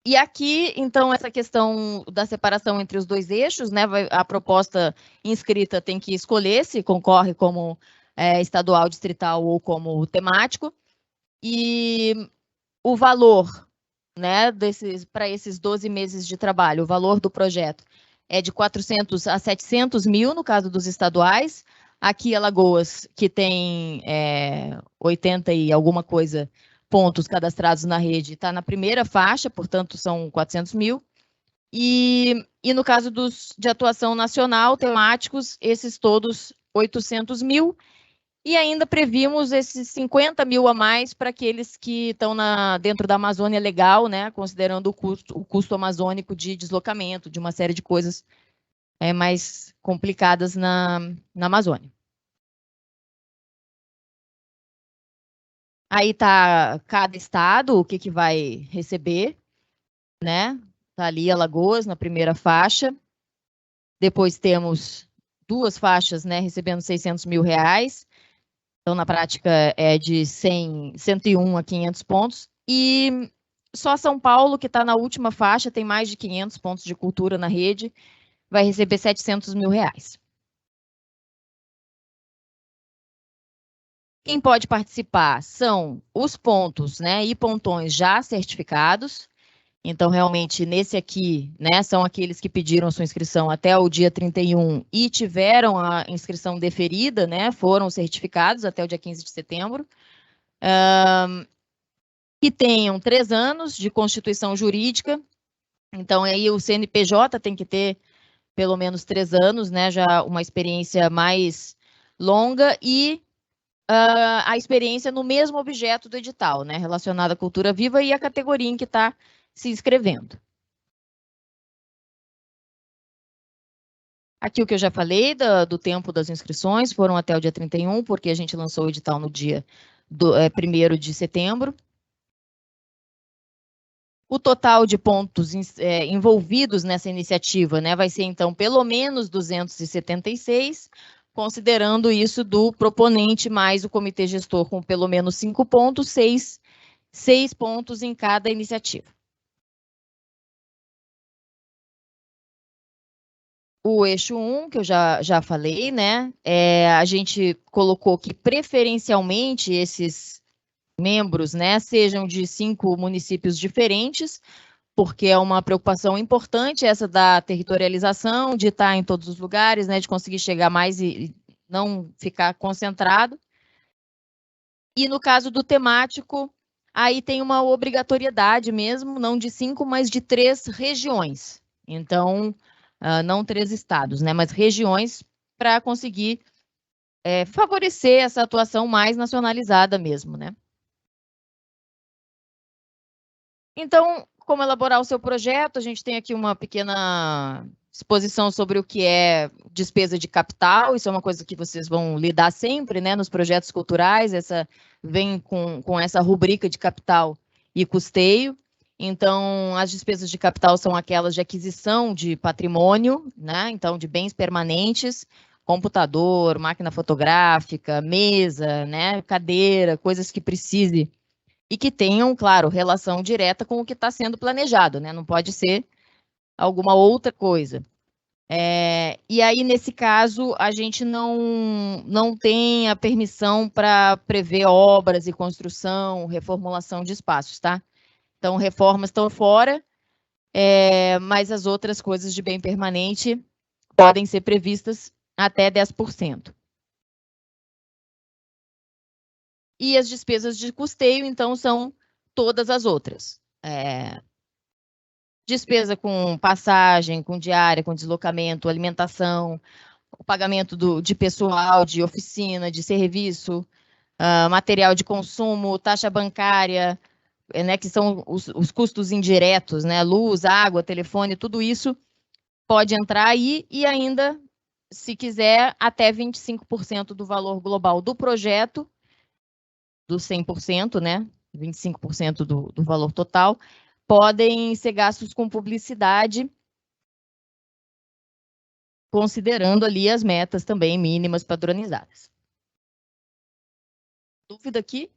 E aqui, então, essa questão da separação entre os 2 eixos, né? A proposta inscrita tem que escolher se concorre como estadual, distrital ou como temático. E o valor, né, para esses 12 meses de trabalho, o valor do projeto é de 400 a 700 mil, no caso dos estaduais. Aqui, Alagoas, que tem 80 e alguma coisa pontos cadastrados na rede está na primeira faixa, portanto, são 400 mil. E no caso de atuação nacional, temáticos, esses todos 800 mil. E ainda previmos esses 50 mil a mais para aqueles que estão dentro da Amazônia Legal, né, considerando o custo amazônico de deslocamento, de uma série de coisas mais complicadas na Amazônia. Aí está cada estado, o que vai receber, né? Está ali Alagoas, na primeira faixa. Depois temos 2 faixas, né, recebendo 600 mil reais. Então, na prática, é de 101 a 500 pontos. E só São Paulo, que está na última faixa, tem mais de 500 pontos de cultura na rede, vai receber 700 mil reais. Quem pode participar são os pontos, né, e pontões já certificados. Então, realmente, nesse aqui, né, são aqueles que pediram sua inscrição até o dia 31 e tiveram a inscrição deferida, né, foram certificados até o dia 15 de setembro. Que tenham 3 anos de constituição jurídica. Então, aí o CNPJ tem que ter pelo menos 3 anos, né, já uma experiência mais longa e a experiência no mesmo objeto do edital, né, relacionada à cultura viva e a categoria em que está se inscrevendo. Aqui o que eu já falei do tempo das inscrições, foram até o dia 31, porque a gente lançou o edital no dia 1º de setembro. O total de pontos envolvidos nessa iniciativa, né, vai ser, então, pelo menos 276, considerando isso do proponente mais o comitê gestor com pelo menos 5 pontos, 6 pontos em cada iniciativa. O eixo 1, que eu já falei, né, a gente colocou que preferencialmente esses membros, né, sejam de 5 municípios diferentes, porque é uma preocupação importante essa da territorialização, de estar em todos os lugares, né, de conseguir chegar mais e não ficar concentrado. E no caso do temático, aí tem uma obrigatoriedade mesmo, não de 5, mas de 3 regiões. Então, não 3 estados, né, mas regiões para conseguir favorecer essa atuação mais nacionalizada mesmo, né. Então, como elaborar o seu projeto? A gente tem aqui uma pequena exposição sobre o que é despesa de capital. Isso é uma coisa que vocês vão lidar sempre, né, nos projetos culturais. Vem com essa rubrica de capital e custeio. Então, as despesas de capital são aquelas de aquisição de patrimônio, né, então de bens permanentes, computador, máquina fotográfica, mesa, né, cadeira, coisas que precise e que tenham, claro, relação direta com o que está sendo planejado, né? Não pode ser alguma outra coisa. E aí, nesse caso, a gente não tem a permissão para prever obras e construção, reformulação de espaços, tá? Então, reformas estão fora, mas as outras coisas de bem permanente podem ser previstas até 10%. E as despesas de custeio, então, são todas as outras. Despesa com passagem, com diária, com deslocamento, alimentação, o pagamento de pessoal, de oficina, de serviço, material de consumo, taxa bancária, né, que são os custos indiretos, né, luz, água, telefone, tudo isso pode entrar aí e ainda, se quiser, até 25% do valor global do projeto, do 100%, né, 25% do valor total, podem ser gastos com publicidade, considerando ali as metas também mínimas padronizadas. Dúvida aqui?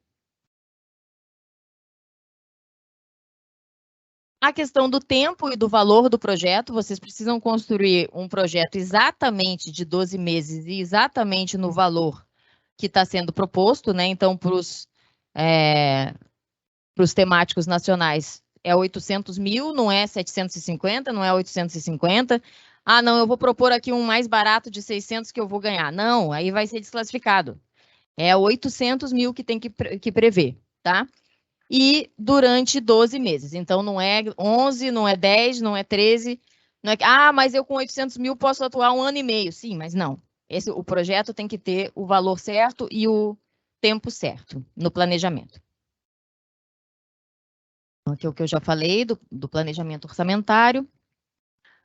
A questão do tempo e do valor do projeto, vocês precisam construir um projeto exatamente de 12 meses e exatamente no valor que está sendo proposto, né? Então, para os temáticos nacionais, é 800 mil, não é 750, não é 850. Ah, não, eu vou propor aqui um mais barato de 600 que eu vou ganhar. Não, aí vai ser desclassificado. É 800 mil que tem que prever, tá? e durante 12 meses. Então, não é 11, não é 10, não é 13, não é que, mas eu com 800 mil posso atuar 1 ano e meio. Sim, mas não. O projeto tem que ter o valor certo e o tempo certo no planejamento. Aqui é o que eu já falei do planejamento orçamentário.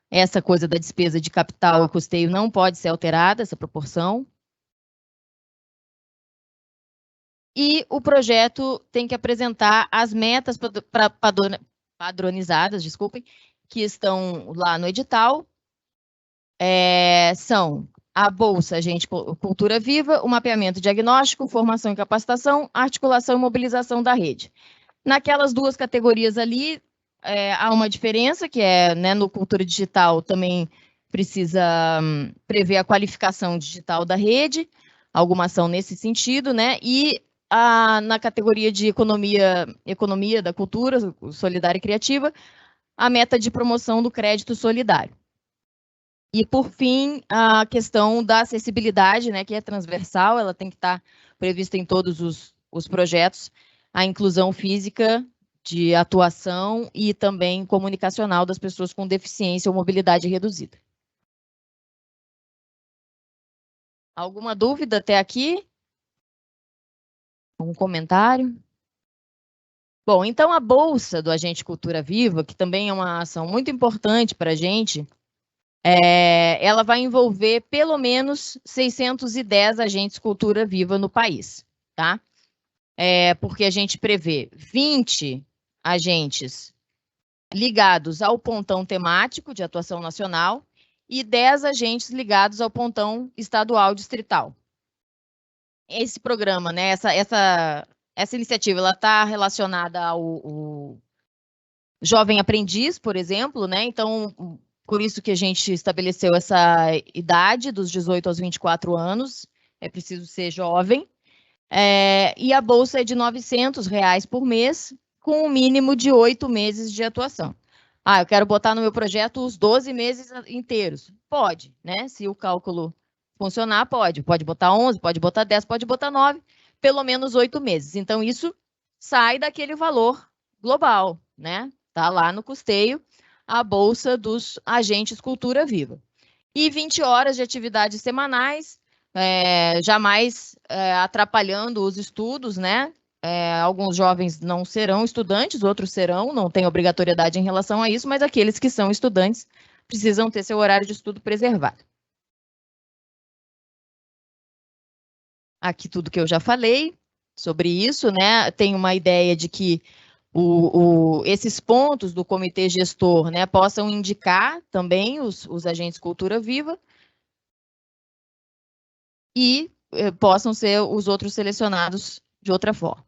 Essa coisa da despesa de capital e custeio não pode ser alterada, essa proporção. E o projeto tem que apresentar as metas padronizadas, desculpem, que estão lá no edital. São a Bolsa Agente Cultura Viva, o mapeamento diagnóstico, formação e capacitação, articulação e mobilização da rede. Naquelas duas categorias ali, há uma diferença, que é, né, no Cultura Digital também precisa prever a qualificação digital da rede, alguma ação nesse sentido, né? E na categoria de economia da cultura, solidária e criativa, a meta de promoção do crédito solidário. E, por fim, a questão da acessibilidade, né, que é transversal, ela tem que estar prevista em todos os projetos, a inclusão física de atuação e também comunicacional das pessoas com deficiência ou mobilidade reduzida. Alguma dúvida até aqui? Algum comentário? Bom, então a Bolsa do Agente Cultura Viva, que também é uma ação muito importante para a gente, ela vai envolver pelo menos 610 agentes cultura viva no país, tá? Porque a gente prevê 20 agentes ligados ao pontão temático de atuação nacional e 10 agentes ligados ao pontão estadual distrital. Esse programa, né, essa iniciativa, ela está relacionada ao jovem aprendiz, por exemplo, né? Então, por isso que a gente estabeleceu essa idade dos 18 aos 24 anos, é preciso ser jovem. E a bolsa é de R$ 900 por mês, com um mínimo de 8 meses de atuação. Eu quero botar no meu projeto os 12 meses inteiros. Pode, né? Se o cálculo funcionar, pode. Pode botar 11, pode botar 10, pode botar 9, pelo menos 8 meses. Então, isso sai daquele valor global, né? Está lá no custeio, a bolsa dos agentes cultura viva. E 20 horas de atividades semanais, jamais atrapalhando os estudos, né? Alguns jovens não serão estudantes, outros serão, não tem obrigatoriedade em relação a isso, mas aqueles que são estudantes precisam ter seu horário de estudo preservado. Aqui tudo que eu já falei sobre isso, né? Tem uma ideia de que esses pontos do comitê gestor, né, possam indicar também os agentes cultura viva e possam ser os outros selecionados de outra forma.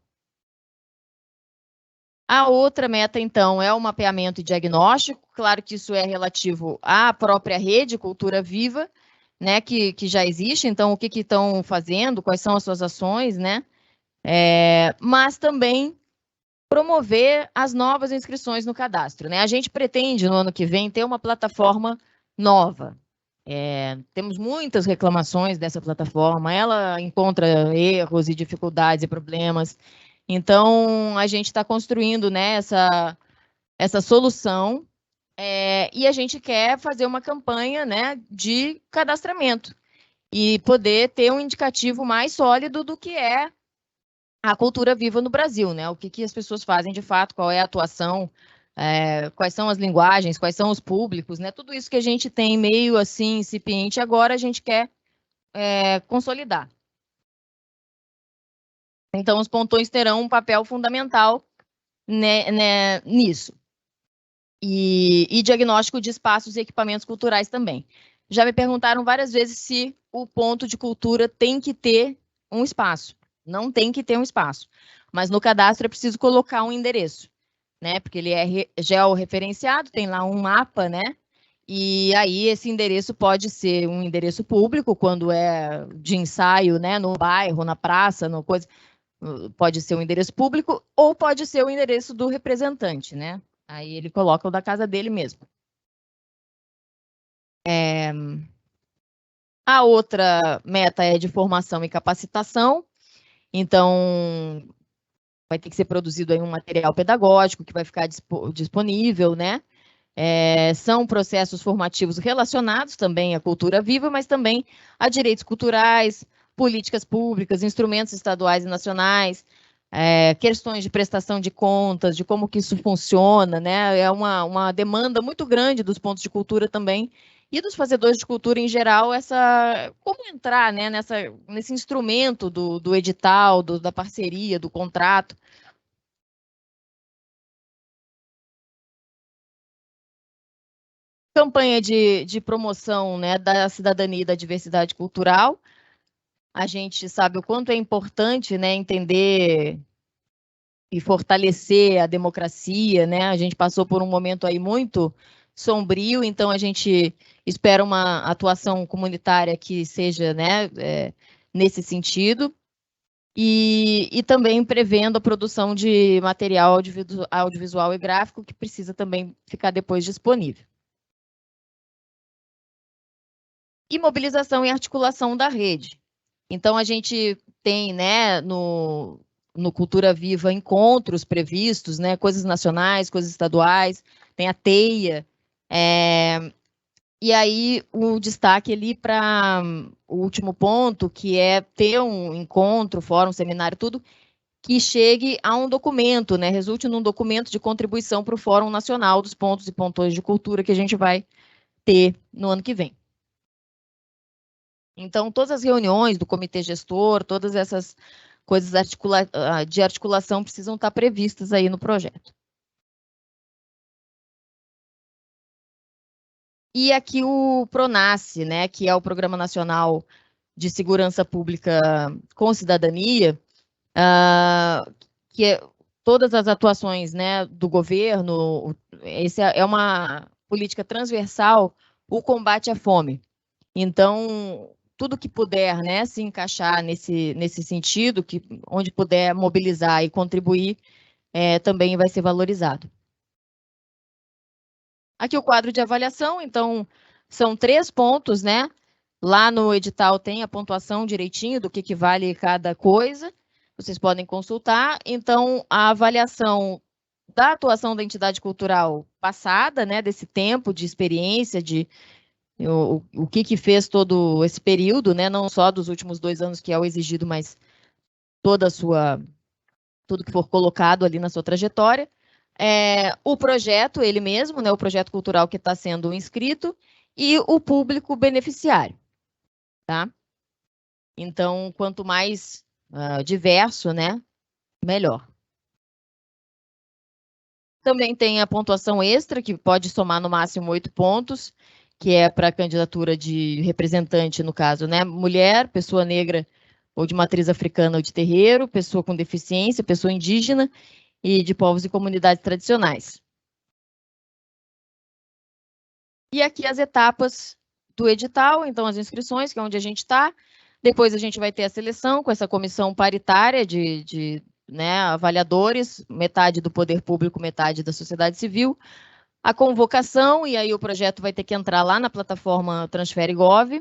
A outra meta, então, é o mapeamento e diagnóstico. Claro que isso é relativo à própria rede Cultura Viva, né, que já existe. Então, o que estão fazendo, quais são as suas ações, né? Mas também promover as novas inscrições no cadastro, né? A gente pretende, no ano que vem, ter uma plataforma nova. Temos muitas reclamações dessa plataforma, ela encontra erros e dificuldades e problemas. Então, a gente está construindo, né, essa solução e a gente quer fazer uma campanha, né, de cadastramento e poder ter um indicativo mais sólido do que é a cultura viva no Brasil, né? O que as pessoas fazem de fato, qual é a atuação, quais são as linguagens, quais são os públicos, né? Tudo isso que a gente tem meio assim incipiente, agora a gente quer consolidar. Então, os pontões terão um papel fundamental nisso. E diagnóstico de espaços e equipamentos culturais também. Já me perguntaram várias vezes se o ponto de cultura tem que ter um espaço. Não tem que ter um espaço. Mas no cadastro é preciso colocar um endereço, né? Porque ele é georreferenciado, tem lá um mapa, né? E aí esse endereço pode ser um endereço público, quando é de ensaio, né? No bairro, na praça, no coisa. Pode ser um endereço público ou pode ser o endereço do representante, né? Aí ele coloca o da casa dele mesmo. A outra meta é de formação e capacitação. Então, vai ter que ser produzido aí um material pedagógico que vai ficar disponível, né? São processos formativos relacionados também à cultura viva, mas também a direitos culturais, políticas públicas, instrumentos estaduais e nacionais, questões de prestação de contas, de como que isso funciona, né? É uma demanda muito grande dos pontos de cultura também, e dos fazedores de cultura em geral, como entrar, né, nesse instrumento do edital, da parceria, do contrato. Campanha de promoção, né, da cidadania e da diversidade cultural. A gente sabe o quanto é importante, né, entender e fortalecer a democracia, né? A gente passou por um momento aí muito sombrio, então a gente espera uma atuação comunitária que seja, né, nesse sentido. E também prevendo a produção de material audiovisual e gráfico, que precisa também ficar depois disponível. E mobilização e articulação da rede. Então, a gente tem, né, no Cultura Viva, encontros previstos, né, coisas nacionais, coisas estaduais, tem a TEIA, e aí o destaque ali para o último ponto, que é ter um encontro, fórum, seminário, tudo, que chegue a um documento, né, resulte num documento de contribuição para o Fórum Nacional dos Pontos e Pontões de Cultura que a gente vai ter no ano que vem. Então, todas as reuniões do comitê gestor, todas essas coisas de articulação precisam estar previstas aí no projeto. E aqui o PRONASSE, né, que é o Programa Nacional de Segurança Pública com Cidadania, que é todas as atuações, né, do governo, esse é uma política transversal, o combate à fome. Então, tudo que puder, né, se encaixar nesse sentido, onde puder mobilizar e contribuir, também vai ser valorizado. Aqui o quadro de avaliação, então, são 3 pontos, né? Lá no edital tem a pontuação direitinho do que vale cada coisa, vocês podem consultar. Então, a avaliação da atuação da entidade cultural passada, né, desse tempo de experiência, o que fez todo esse período, né, não só dos últimos 2 anos, que é o exigido, mas tudo que for colocado ali na sua trajetória. O projeto, ele mesmo, né, o projeto cultural que está sendo inscrito, e o público beneficiário, tá? Então, quanto mais diverso, né, melhor. Também tem a pontuação extra, que pode somar no máximo 8 pontos, que é para a candidatura de representante, no caso, né, mulher, pessoa negra ou de matriz africana ou de terreiro, pessoa com deficiência, pessoa indígena e de povos e comunidades tradicionais. E aqui as etapas do edital, então as inscrições, que é onde a gente está. Depois a gente vai ter a seleção com essa comissão paritária de né, avaliadores, metade do poder público, metade da sociedade civil. A convocação, e aí o projeto vai ter que entrar lá na plataforma Transfere.gov.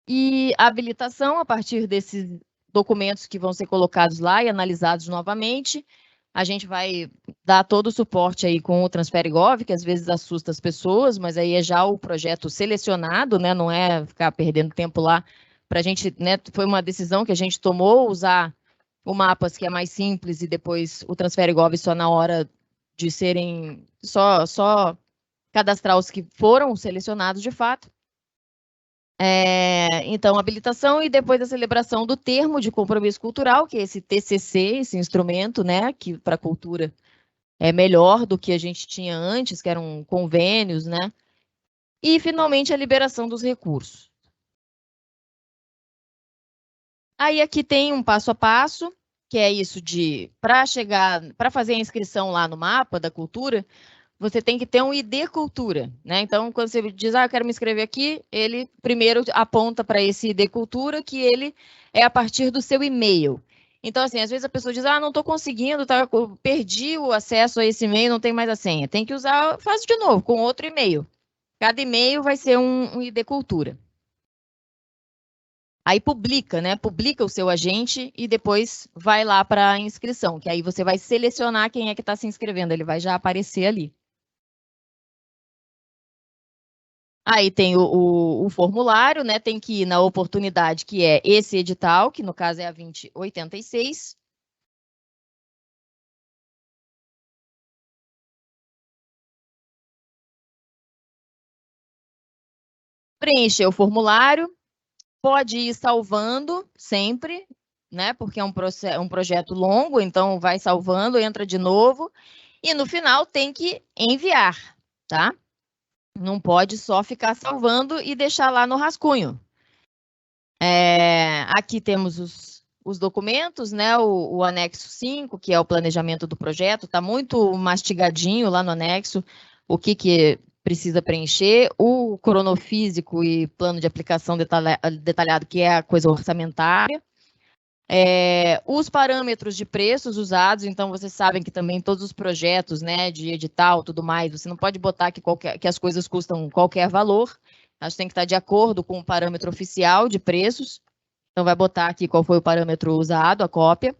E a habilitação, a partir desses documentos que vão ser colocados lá e analisados novamente. A gente vai dar todo o suporte aí com o Transfere.gov, que às vezes assusta as pessoas, mas aí é já o projeto selecionado, né? Não é ficar perdendo tempo lá para a gente, né? Foi uma decisão que a gente tomou, usar o Mapas, que é mais simples, e depois o Transfere.gov só na hora de serem, só cadastrar os que foram selecionados de fato. Então, habilitação e depois a celebração do termo de compromisso cultural, que é esse TCC, esse instrumento, né, que para a cultura é melhor do que a gente tinha antes, que eram convênios, né, e finalmente a liberação dos recursos. Aí aqui tem um passo a passo, que é isso para fazer a inscrição lá no mapa da cultura, você tem que ter um ID Cultura, né? Então, quando você diz, eu quero me inscrever aqui, ele primeiro aponta para esse ID Cultura, que ele é a partir do seu e-mail. Então, assim, às vezes a pessoa diz, não estou conseguindo, perdi o acesso a esse e-mail, não tem mais a senha. Tem que usar, faz de novo, com outro e-mail. Cada e-mail vai ser um ID Cultura. Aí publica, né? Publica o seu agente e depois vai lá para a inscrição, que aí você vai selecionar quem é que está se inscrevendo, ele vai já aparecer ali. Aí tem o formulário, né? Tem que ir na oportunidade, que é esse edital, que no caso é a 2086. Preencher o formulário, pode ir salvando sempre, né? Porque é um projeto longo, então vai salvando, entra de novo. E no final tem que enviar, tá? Não pode só ficar salvando e deixar lá no rascunho. Aqui temos os documentos, né? O anexo 5, que é o planejamento do projeto, está muito mastigadinho lá no anexo, o que precisa preencher, o cronofísico e plano de aplicação detalhado, que é a coisa orçamentária. Os parâmetros de preços usados, então vocês sabem que também todos os projetos, né, de edital, tudo mais, você não pode botar que as coisas custam qualquer valor, elas têm que estar de acordo com o parâmetro oficial de preços, então vai botar aqui qual foi o parâmetro usado, a cópia.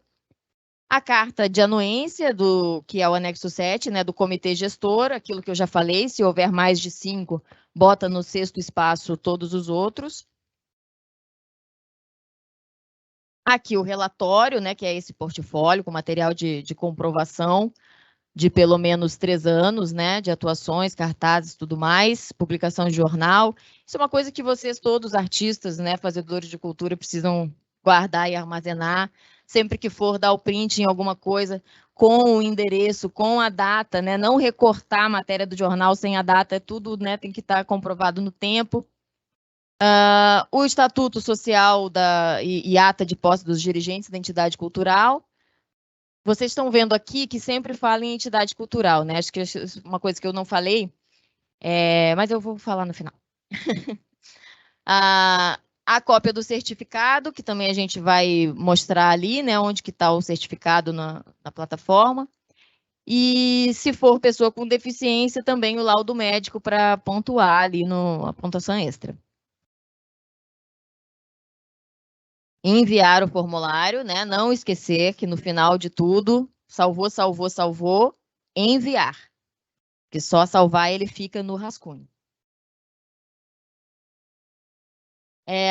A carta de anuência, que é o anexo 7, né, do comitê gestor, aquilo que eu já falei, se houver mais de 5, bota no 6º espaço todos os outros. Aqui o relatório, né, que é esse portfólio com material de comprovação de pelo menos 3 anos, né, de atuações, cartazes, tudo mais, publicação de jornal. Isso é uma coisa que vocês todos, artistas, né, fazedores de cultura, precisam guardar e armazenar. Sempre que for dar o print em alguma coisa, com o endereço, com a data, né, não recortar a matéria do jornal sem a data, tudo, né, tem que estar comprovado no tempo. O Estatuto Social e ata de posse dos dirigentes da entidade cultural. Vocês estão vendo aqui que sempre fala em entidade cultural, né? Acho que é uma coisa que eu não falei, mas eu vou falar no final. A cópia do certificado, que também a gente vai mostrar ali, né? Onde que está o certificado na plataforma. E se for pessoa com deficiência, também o laudo médico para pontuar ali a pontuação extra. Enviar o formulário, né? Não esquecer que no final de tudo, salvou, enviar. Porque só salvar ele fica no rascunho.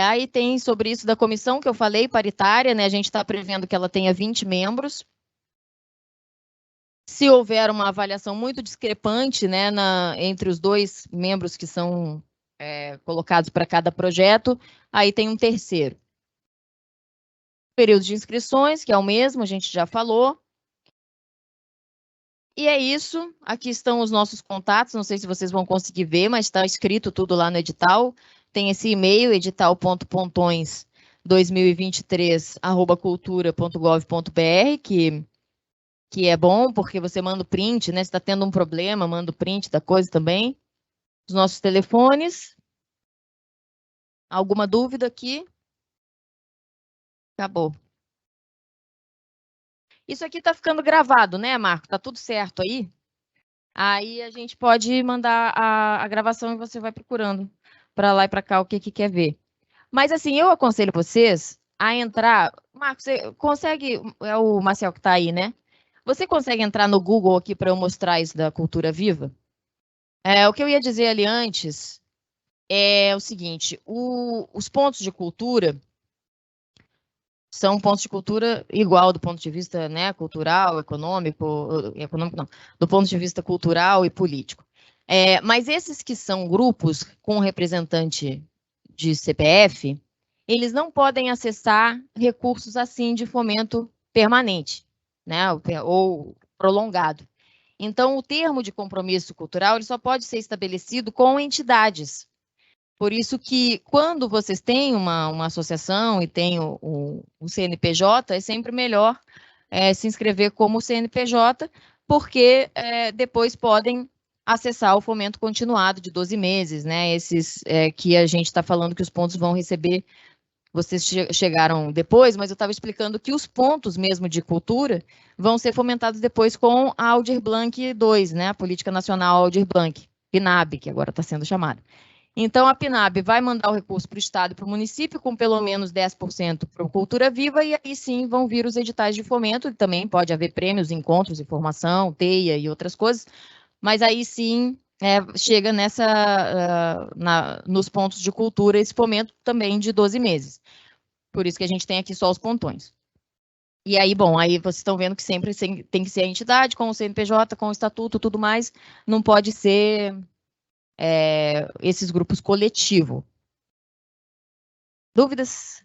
Aí tem sobre isso da comissão que eu falei, paritária, né? A gente está prevendo que ela tenha 20 membros. Se houver uma avaliação muito discrepante, né, entre os 2 membros que são colocados para cada projeto, aí tem um terceiro. Período de inscrições, que é o mesmo, a gente já falou. E é isso, aqui estão os nossos contatos, não sei se vocês vão conseguir ver, mas está escrito tudo lá no edital. Tem esse e-mail, edital.pontões2023@cultura.gov.br, que é bom, porque você manda o print, né? Se está tendo um problema, manda o print da coisa também. Os nossos telefones. Alguma dúvida aqui? Acabou. Isso aqui está ficando gravado, né, Marco? Tá tudo certo aí? Aí a gente pode mandar a gravação e você vai procurando para lá e para cá o que quer ver. Mas assim, eu aconselho vocês a entrar. Marcos, você consegue. É o Marcel que está aí, né? Você consegue entrar no Google aqui para eu mostrar isso da Cultura Viva? O que eu ia dizer ali antes é o seguinte: os pontos de cultura são pontos de cultura igual do ponto de vista, né, cultural, econômico não, do ponto de vista cultural e político. Mas esses que são grupos com representante de CPF, eles não podem acessar recursos assim de fomento permanente, né, ou prolongado. Então, o termo de compromisso cultural ele só pode ser estabelecido com entidades. Por isso que, quando vocês têm uma associação e têm o CNPJ, é sempre melhor se inscrever como CNPJ, porque depois podem acessar o fomento continuado de 12 meses, né? Esses que a gente está falando que os pontos vão receber. Vocês chegaram depois, mas eu estava explicando que os pontos mesmo de cultura vão ser fomentados depois com a Aldir Blanc 2, né? A Política Nacional Aldir Blanc, PNAB, que agora está sendo chamada. Então, a PNAB vai mandar o recurso para o Estado e para o município, com pelo menos 10% para o Cultura Viva, e aí sim vão vir os editais de fomento, e também pode haver prêmios, encontros, informação, teia e outras coisas, mas aí sim chega nos pontos de cultura esse fomento também de 12 meses. Por isso que a gente tem aqui só os pontões. E aí, bom, aí vocês estão vendo que sempre tem que ser a entidade, com o CNPJ, com o estatuto, tudo mais, não pode ser esses grupos coletivo. Dúvidas?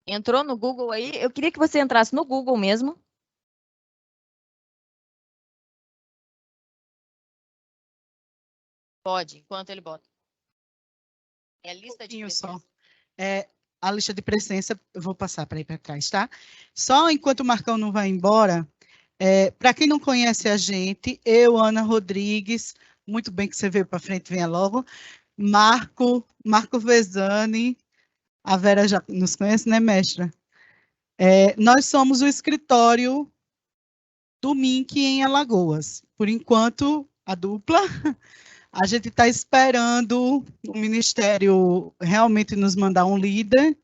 Entrou no Google aí? Eu queria que você entrasse no Google mesmo. Pode, enquanto ele bota. É a lista de presença. A lista de presença, eu vou passar para ir para trás, tá? Só enquanto o Marcão não vai embora, para quem não conhece a gente, eu, Ana Rodrigues, muito bem que você veio para frente, venha logo. Marco Vezani, a Vera já nos conhece, né, mestra? Nós somos o escritório do MINC em Alagoas. Por enquanto, a dupla, a gente está esperando o Ministério realmente nos mandar um líder,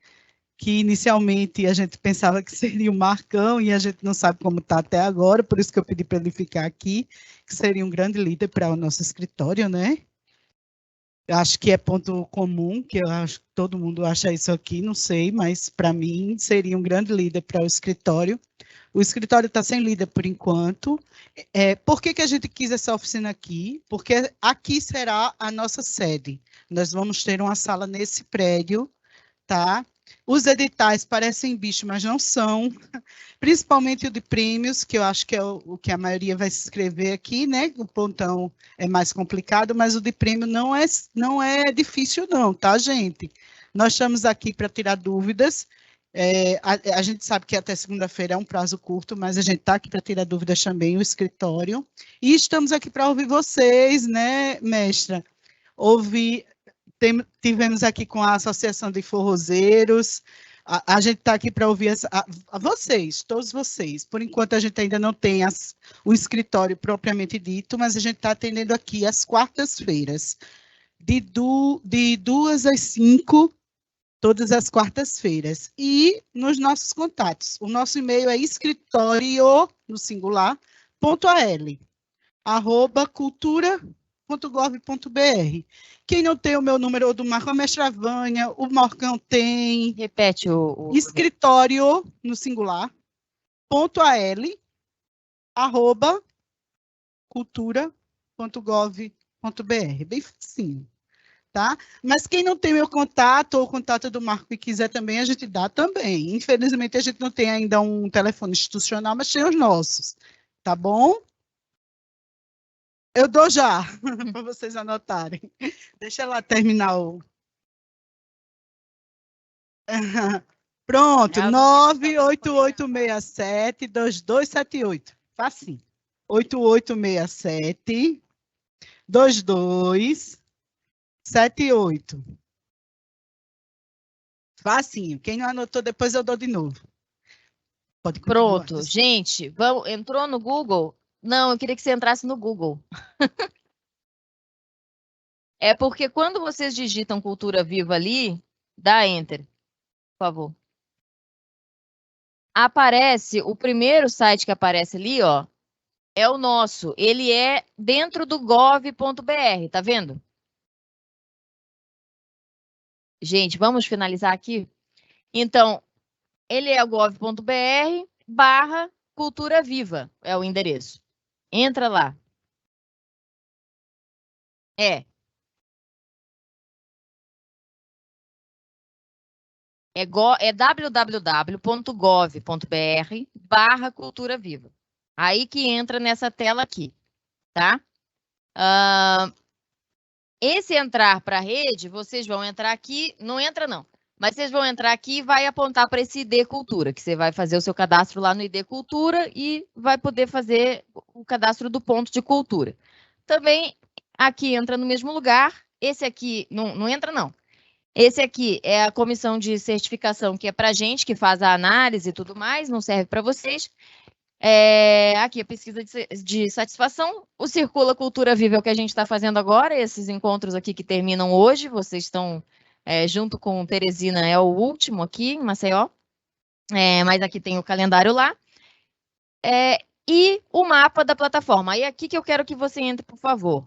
que inicialmente a gente pensava que seria o Marcão, e a gente não sabe como está até agora, por isso que eu pedi para ele ficar aqui, que seria um grande líder para o nosso escritório, né? Eu acho que é ponto comum, que eu acho que todo mundo acha isso aqui, não sei, mas para mim seria um grande líder para o escritório. O escritório está sem líder por enquanto. Por que a gente quis essa oficina aqui? Porque aqui será a nossa sede. Nós vamos ter uma sala nesse prédio, tá? Os editais parecem bicho, mas não são. Principalmente o de prêmios, que eu acho que é o que a maioria vai se inscrever aqui, né? O pontão é mais complicado, mas o de prêmio não é difícil não, tá, gente? Nós estamos aqui para tirar dúvidas. A gente sabe que até segunda-feira é um prazo curto, mas a gente está aqui para tirar dúvidas também, o escritório. E estamos aqui para ouvir vocês, né, mestra? Tivemos aqui com a Associação de Forrozeiros, a gente está aqui para ouvir a vocês, todos vocês. Por enquanto, a gente ainda não tem o escritório propriamente dito, mas a gente está atendendo aqui às quartas-feiras, de 2 às 5, todas as quartas-feiras. E nos nossos contatos, o nosso e-mail é escritório, no singular, @cultura.gov.br. Quem não tem o meu número ou do Marco, a mestra Vânia, o Marcão tem. Repete o escritório, no singular, @cultura.gov.br. Bem facinho, tá? Mas quem não tem meu contato ou o contato do Marco e quiser também, a gente dá também. Infelizmente, a gente não tem ainda um telefone institucional, mas tem os nossos, tá bom? Eu dou já, para vocês anotarem. Deixa ela terminar o... Pronto, 98867-2278. Facinho. 8867-2278. Facinho. Quem não anotou, depois eu dou de novo. Pode continuar. Pronto, gente, entrou no Google? Não, eu queria que você entrasse no Google. É porque quando vocês digitam Cultura Viva ali, dá Enter, por favor. Aparece, o primeiro site que aparece ali, ó, é o nosso. Ele é dentro do gov.br, tá vendo? Gente, vamos finalizar aqui? Então, ele é o gov.br/Cultura Viva, é o endereço. Entra lá. É www.gov.br/Cultura Viva. Aí que entra nessa tela aqui, tá? Esse entrar para a rede, vocês vão entrar aqui, não entra não, mas vocês vão entrar aqui e vai apontar para esse ID Cultura, que você vai fazer o seu cadastro lá no ID Cultura e vai poder fazer o cadastro do ponto de cultura. Também aqui entra no mesmo lugar, esse aqui não entra não. Esse aqui é a comissão de certificação, que é para a gente, que faz a análise e tudo mais, não serve para vocês. Aqui a pesquisa de satisfação, o Circula Cultura Viva é o que a gente está fazendo agora, esses encontros aqui que terminam hoje, vocês estão junto com Teresina, é o último aqui em Maceió, mas aqui tem o calendário lá, e o mapa da plataforma. Aí aqui que eu quero que você entre, por favor.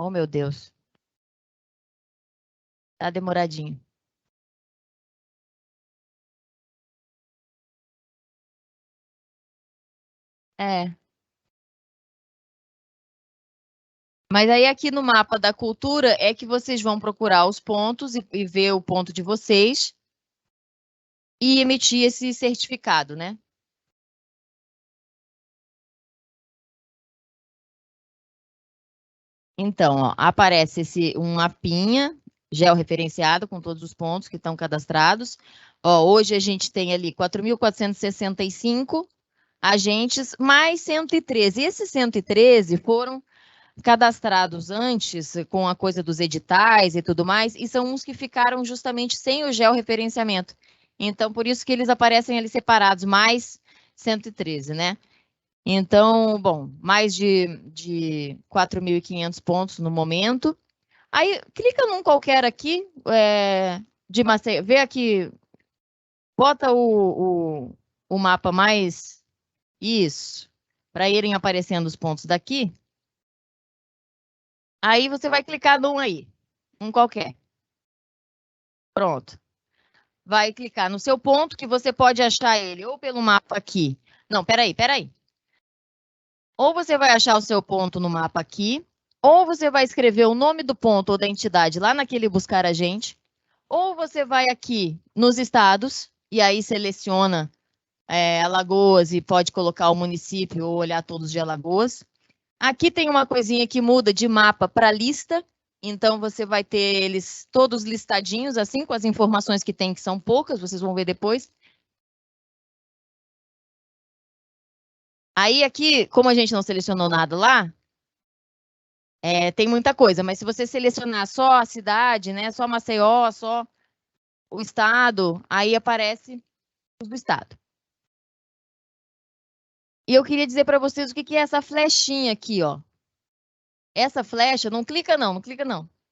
Oh, meu Deus. Tá demoradinho. Mas aí aqui no mapa da cultura é que vocês vão procurar os pontos e ver o ponto de vocês e emitir esse certificado, né? Então, ó, aparece um mapinha georreferenciado com todos os pontos que estão cadastrados. Ó, hoje a gente tem ali 4.465 agentes, mais 113. E esses 113 foram cadastrados antes, com a coisa dos editais e tudo mais, e são uns que ficaram justamente sem o georreferenciamento. Então, por isso que eles aparecem ali separados, mais 113, né? Então, bom, mais de 4.500 pontos no momento. Aí, clica num qualquer aqui, de Maceió, vê aqui, bota o mapa mais, isso, para irem aparecendo os pontos daqui. Aí você vai clicar num aí, um qualquer. Pronto. Vai clicar no seu ponto, que você pode achar ele ou pelo mapa aqui. Não, peraí. Ou você vai achar o seu ponto no mapa aqui, ou você vai escrever o nome do ponto ou da entidade lá naquele buscar agente, ou você vai aqui nos estados, e aí seleciona Alagoas e pode colocar o município ou olhar todos de Alagoas. Aqui tem uma coisinha que muda de mapa para lista, então você vai ter eles todos listadinhos, assim, com as informações que tem, que são poucas, vocês vão ver depois. Aí aqui, como a gente não selecionou nada lá, tem muita coisa, mas se você selecionar só a cidade, né, só Maceió, só o estado, aí aparece os do estado. E eu queria dizer para vocês o que é essa flechinha aqui, ó. Essa flecha, não clica não.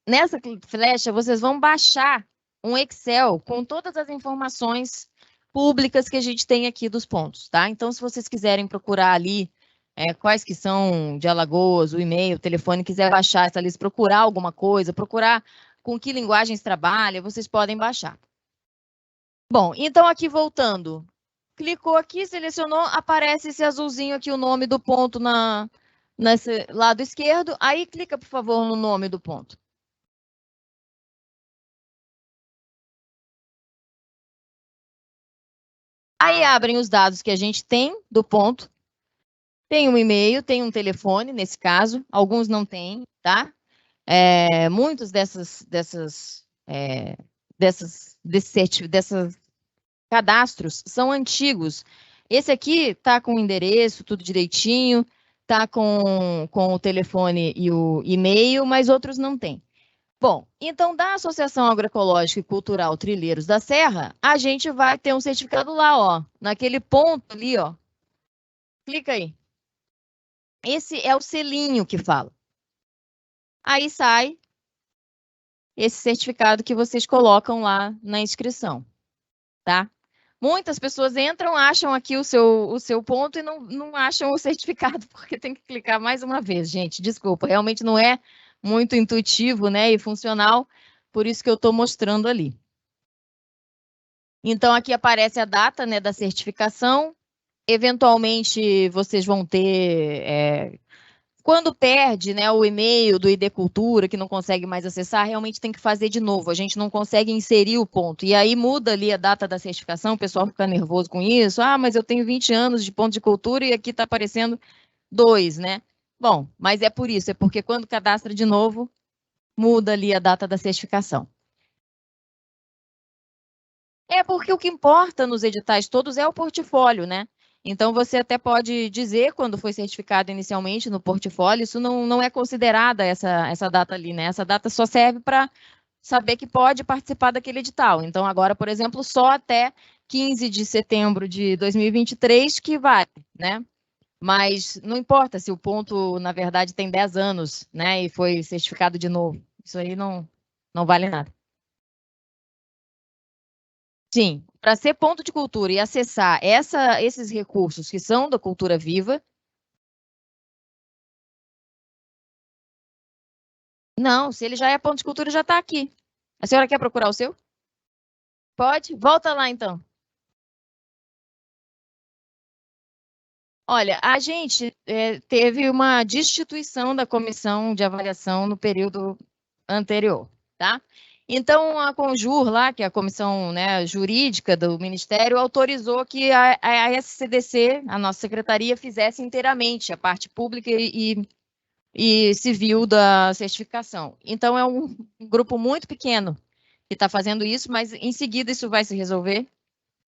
Nessa flecha, vocês vão baixar um Excel com todas as informações públicas que a gente tem aqui dos pontos, tá? Então, se vocês quiserem procurar ali quais que são de Alagoas, o e-mail, o telefone, quiser baixar essa lista, procurar alguma coisa, procurar com que linguagens trabalha, vocês podem baixar. Bom, então aqui voltando, clicou aqui, selecionou, aparece esse azulzinho aqui, o nome do ponto nesse lado esquerdo, aí clica, por favor, no nome do ponto. Aí abrem os dados que a gente tem do ponto. Tem um e-mail, tem um telefone, nesse caso, alguns não têm, tá? Muitos desses cadastros são antigos. Esse aqui tá com o endereço, tudo direitinho, tá com o telefone e o e-mail, mas outros não têm. Bom, então da Associação Agroecológica e Cultural Trilheiros da Serra, a gente vai ter um certificado lá, ó, naquele ponto ali, ó. Clica aí. Esse é o selinho que fala. Aí sai esse certificado que vocês colocam lá na inscrição, tá? Muitas pessoas entram, acham aqui o seu ponto e não acham o certificado, porque tem que clicar mais uma vez, gente. Desculpa, realmente não é muito intuitivo, né, e funcional, por isso que eu estou mostrando ali. Então, aqui aparece a data, né, da certificação. Eventualmente, vocês vão ter... Quando perde, né, o e-mail do ID Cultura, que não consegue mais acessar, realmente tem que fazer de novo. A gente não consegue inserir o ponto. E aí muda ali a data da certificação, o pessoal fica nervoso com isso. Ah, mas eu tenho 20 anos de ponto de cultura e aqui está aparecendo 2, né? Bom, mas é por isso, é porque quando cadastra de novo, muda ali a data da certificação. É porque o que importa nos editais todos é o portfólio, né? Então, você até pode dizer, quando foi certificado inicialmente no portfólio, isso não é considerada essa data ali, né? Essa data só serve para saber que pode participar daquele edital. Então, agora, por exemplo, só até 15 de setembro de 2023 que vale, né? Mas não importa se o ponto, na verdade, tem 10 anos, né? E foi certificado de novo. Isso aí não vale nada. Sim, para ser ponto de cultura e acessar esses recursos que são da cultura viva. Não, se ele já é ponto de cultura, já está aqui. A senhora quer procurar o seu? Pode? Volta lá, então. Olha, a gente teve uma destituição da comissão de avaliação no período anterior, tá? Então, a Conjur lá, que é a comissão, né, jurídica do Ministério, autorizou que a SCDC, a nossa secretaria, fizesse inteiramente a parte pública e civil da certificação. Então, é um grupo muito pequeno que está fazendo isso, mas em seguida isso vai se resolver.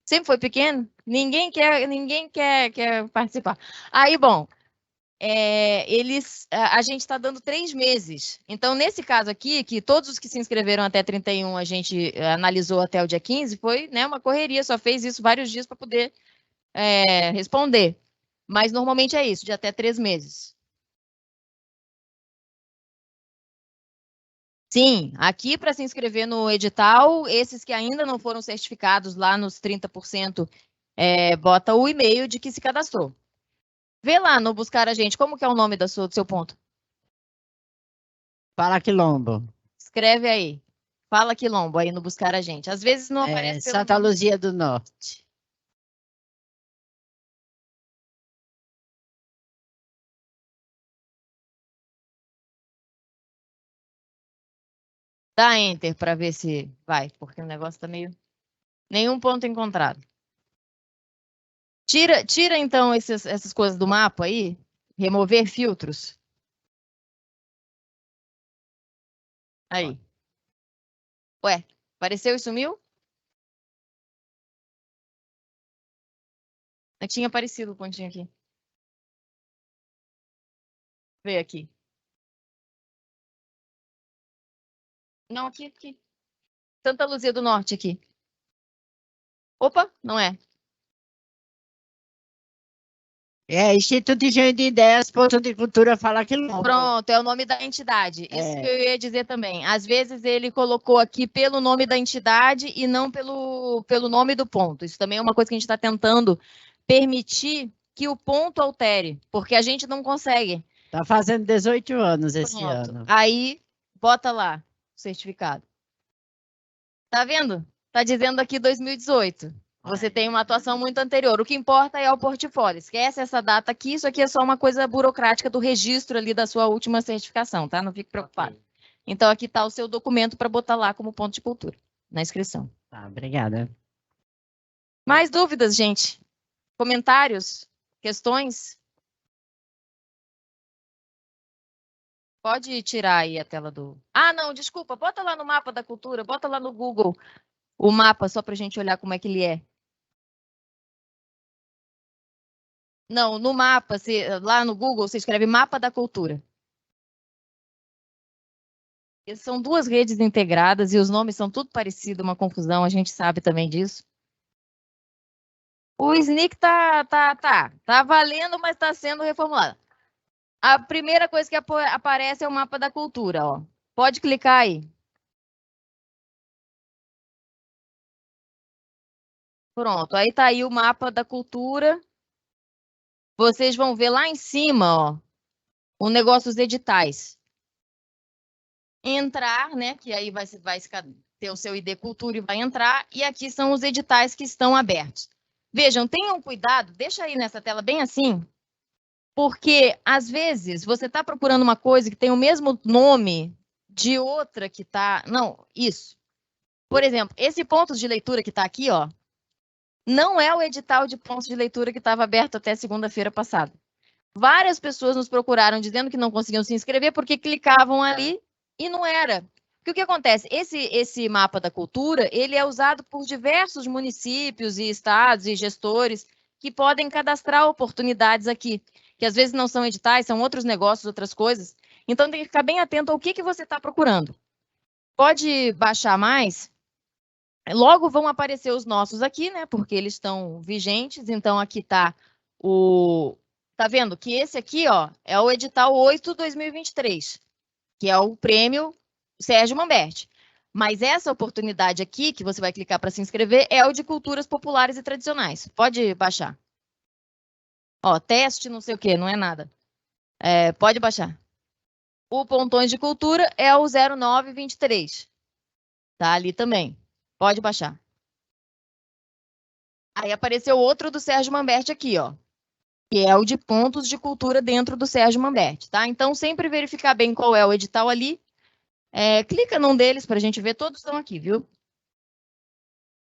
Sempre foi pequeno, ninguém quer participar. Aí, bom, a gente está dando 3 meses. Então, nesse caso aqui, que todos os que se inscreveram até 31, a gente analisou até o dia 15, foi, né, uma correria, só fez isso vários dias para poder responder. Mas normalmente é isso, de até 3 meses. Sim, aqui para se inscrever no edital, esses que ainda não foram certificados lá nos 30%, bota o e-mail de que se cadastrou. Vê lá no Buscar a Gente, como que é o nome do seu ponto? Fala Quilombo. Escreve aí. Fala Quilombo aí no Buscar a Gente. Às vezes não aparece pelo Santa nome. Luzia do Norte. Dá Enter para ver se vai, porque o negócio tá meio... Nenhum ponto encontrado. Tira então essas coisas do mapa aí. Remover filtros. Aí. Ué, apareceu e sumiu? Eu tinha aparecido o pontinho aqui. Vê aqui. Não, aqui. Santa Luzia do Norte aqui. Opa, não é. Instituto de Engenho de Ideias, ponto de cultura, fala Quilombo. Pronto, é o nome da entidade. Isso que eu ia dizer também. Às vezes ele colocou aqui pelo nome da entidade e não pelo nome do ponto. Isso também é uma coisa que a gente está tentando permitir que o ponto altere, porque a gente não consegue. Está fazendo 18 anos esse Pronto. ano. Aí, bota lá o certificado. Tá vendo? Tá dizendo aqui 2018. Você tem uma atuação muito anterior. O que importa é o portfólio. Esquece essa data aqui. Isso aqui é só uma coisa burocrática do registro ali da sua última certificação, tá? Não fique preocupado. Okay. Então, aqui está o seu documento para botar lá como ponto de cultura, na inscrição. Tá, obrigada. Mais dúvidas, gente? Comentários? Questões? Pode tirar aí a tela do... Ah, não, desculpa. Bota lá no mapa da cultura, bota lá no Google o mapa, só para a gente olhar como é que ele é. Não, no mapa, lá no Google, você escreve Mapa da Cultura. São 2 redes integradas e os nomes são tudo parecidos, uma confusão, a gente sabe também disso. O SNCC tá valendo, mas está sendo reformulado. A primeira coisa que aparece é o Mapa da Cultura, ó. Pode clicar aí. Pronto, aí tá aí o Mapa da Cultura. Vocês vão ver lá em cima, ó, o negócio dos editais. Entrar, né, que aí vai ter o seu ID Cultura e vai entrar, e aqui são os editais que estão abertos. Vejam, tenham cuidado, deixa aí nessa tela bem assim, porque às vezes você está procurando uma coisa que tem o mesmo nome de outra que está... Não, isso. Por exemplo, esse ponto de leitura que está aqui, ó, não é o edital de pontos de leitura que estava aberto até segunda-feira passada. Várias pessoas nos procuraram dizendo que não conseguiam se inscrever porque clicavam ali e não era. Porque o que acontece? Esse mapa da cultura, ele é usado por diversos municípios e estados e gestores que podem cadastrar oportunidades aqui, que às vezes não são editais, são outros negócios, outras coisas. Então, tem que ficar bem atento ao que você está procurando. Pode baixar mais. Logo vão aparecer os nossos aqui, né? Porque eles estão vigentes. Então, aqui está o... Tá vendo que esse aqui, ó, é o edital 8/2023, que é o prêmio Sérgio Manberti. Mas essa oportunidade aqui, que você vai clicar para se inscrever, é o de culturas populares e tradicionais. Pode baixar. Ó, teste, não sei o quê, não é nada. Pode baixar. O Pontões de Cultura é o 09/23. Tá ali também. Pode baixar. Aí apareceu outro do Sérgio Manberti aqui, ó, que é o de pontos de cultura dentro do Sérgio Manberti, tá? Então, sempre verificar bem qual é o edital ali. Clica num deles para a gente ver, todos estão aqui, viu?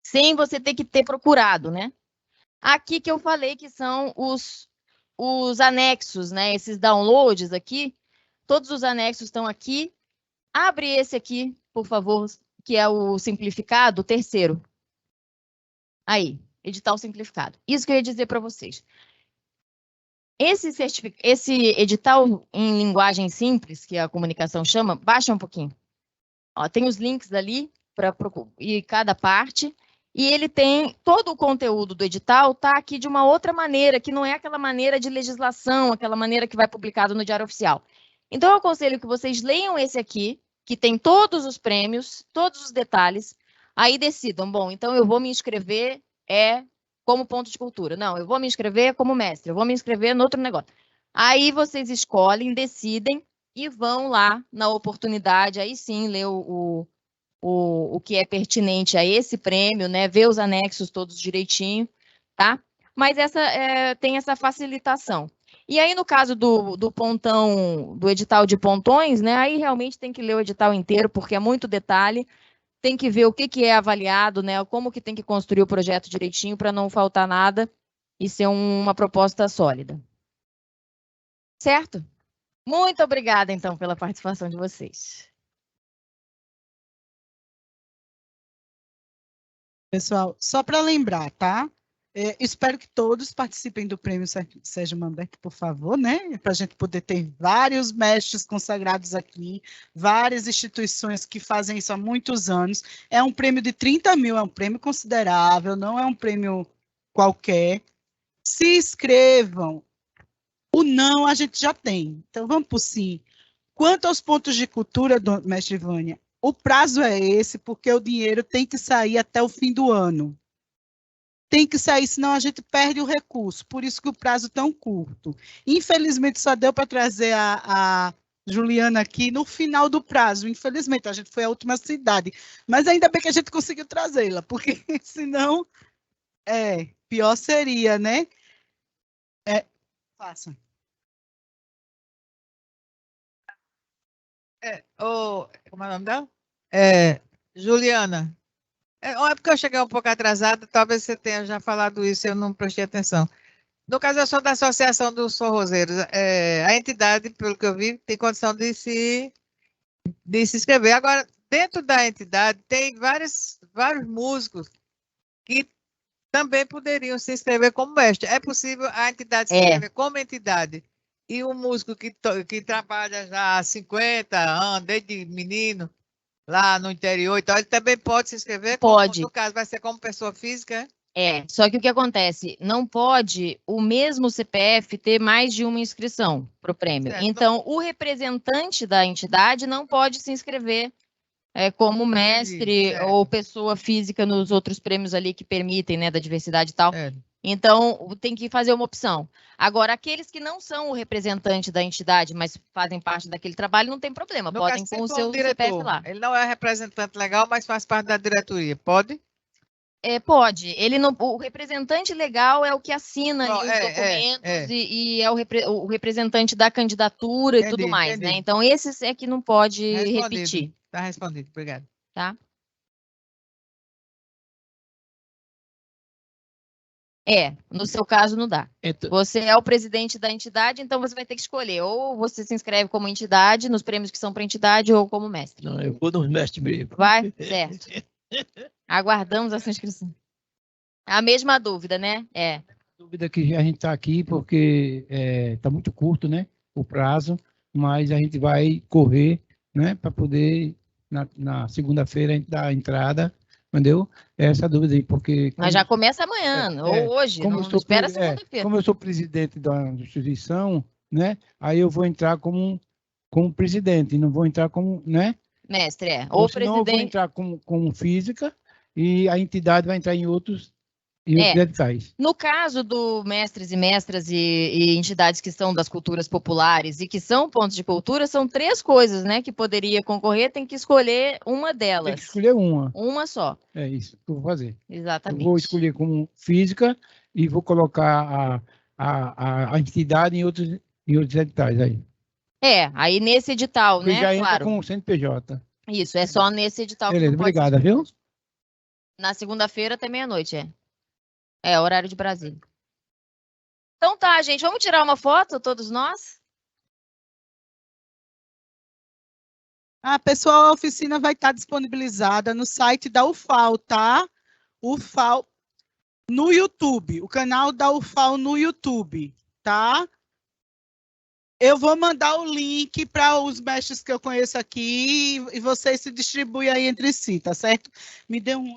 Sem você ter que ter procurado, né? Aqui que eu falei que são os anexos, né? Esses downloads aqui, todos os anexos estão aqui. Abre esse aqui, por favor, que é o simplificado, o terceiro. Aí, edital simplificado. Isso que eu ia dizer para vocês. Esse edital em linguagem simples, que a comunicação chama, baixa um pouquinho. Ó, tem os links ali para e cada parte. E ele tem todo o conteúdo do edital, está aqui de uma outra maneira, que não é aquela maneira de legislação, aquela maneira que vai publicado no Diário Oficial. Então, eu aconselho que vocês leiam esse aqui, que tem todos os prêmios, todos os detalhes, aí decidam, bom, então eu vou me inscrever como ponto de cultura. Não, eu vou me inscrever como mestre, eu vou me inscrever no outro negócio. Aí vocês escolhem, decidem e vão lá na oportunidade, aí sim, ler o que é pertinente a esse prêmio, né? Ver os anexos todos direitinho, tá? Mas tem essa facilitação. E aí, no caso do pontão, do edital de pontões, né? Aí realmente tem que ler o edital inteiro, porque é muito detalhe. Tem que ver o que é avaliado, né? Como que tem que construir o projeto direitinho para não faltar nada e ser uma proposta sólida. Certo? Muito obrigada, então, pela participação de vocês. Pessoal, só para lembrar, tá? Espero que todos participem do Prêmio Sérgio Manberti, por favor, né? Para a gente poder ter vários mestres consagrados aqui, várias instituições que fazem isso há muitos anos. É um prêmio de 30 mil, é um prêmio considerável, não é um prêmio qualquer. Se inscrevam. O não a gente já tem. Então, vamos por sim. Quanto aos pontos de cultura, mestre Vânia, o prazo é esse, porque o dinheiro tem que sair até o fim do ano. Tem que sair, senão a gente perde o recurso. Por isso que o prazo é tão curto. Infelizmente, só deu para trazer a Juliana aqui no final do prazo. Infelizmente, a gente foi a última cidade. Mas ainda bem que a gente conseguiu trazê-la, porque senão, pior seria, né? Faça. Como é o nome dela? Juliana. É porque eu cheguei um pouco atrasada, talvez você tenha já falado isso, eu não prestei atenção. No caso, eu sou da Associação dos Forrozeiros. A entidade, pelo que eu vi, tem condição de se inscrever. Agora, dentro da entidade, tem vários músicos que também poderiam se inscrever como mestre. É possível a entidade se inscrever como entidade? E um músico que trabalha já há 50 anos, desde menino, lá no interior, então ele também pode se inscrever? Pode. No caso, vai ser como pessoa física? Só que o que acontece? Não pode o mesmo CPF ter mais de uma inscrição para o prêmio. Certo. Então, o representante da entidade não pode se inscrever como mestre ou pessoa física nos outros prêmios ali que permitem, né, da diversidade e tal. Então, tem que fazer uma opção. Agora, aqueles que não são o representante da entidade, mas fazem parte daquele trabalho, não tem problema. No podem caso, com o seu CPF lá. Ele não é representante legal, mas faz parte da diretoria. Pode? Pode. O representante legal é o que assina ali os documentos e é o representante da candidatura e tudo mais, né? Então, esses é que não pode repetir. Está respondido. Obrigado. Tá? No seu caso não dá. Então, Você é o presidente da entidade, então você vai ter que escolher. Ou você se inscreve como entidade, nos prêmios que são para entidade, ou como mestre. não, eu vou nos mestres mesmo. Vai? Certo. Aguardamos a sua inscrição. A mesma dúvida, né? Dúvida que a gente está aqui porque está muito curto, né, o prazo, mas a gente vai correr, né, para poder, na segunda-feira, a gente dar a entrada, entendeu? Essa dúvida aí, porque... Mas já começa amanhã, ou hoje, como não eu sou espera pre- segunda-feira. como eu sou presidente da instituição, né, aí eu vou entrar como presidente, não vou entrar como, né? Mestre, Ou ou senão eu vou presidente... entrar como física e a entidade vai entrar em outros editais. No caso do mestres e mestras e entidades que são das culturas populares e que são pontos de cultura, são 3 coisas, né, que poderia concorrer, tem que escolher uma delas. Tem que escolher uma. Uma só. É isso que eu vou fazer. Exatamente. Eu vou escolher como física e vou colocar a entidade em outros editais aí. Aí nesse edital, Porque né, já entra claro. com o CNPJ. Isso, é só nesse edital Beleza, que não pode obrigada, viu? Na segunda-feira até meia-noite, horário de Brasília. Então tá, gente, vamos tirar uma foto, todos nós? Pessoal, a oficina vai estar disponibilizada no site da UFAL, tá? UFAL no YouTube, o canal da UFAL no YouTube, tá? Eu vou mandar o link para os mestres que eu conheço aqui e vocês se distribuem aí entre si, tá certo? Me dê um...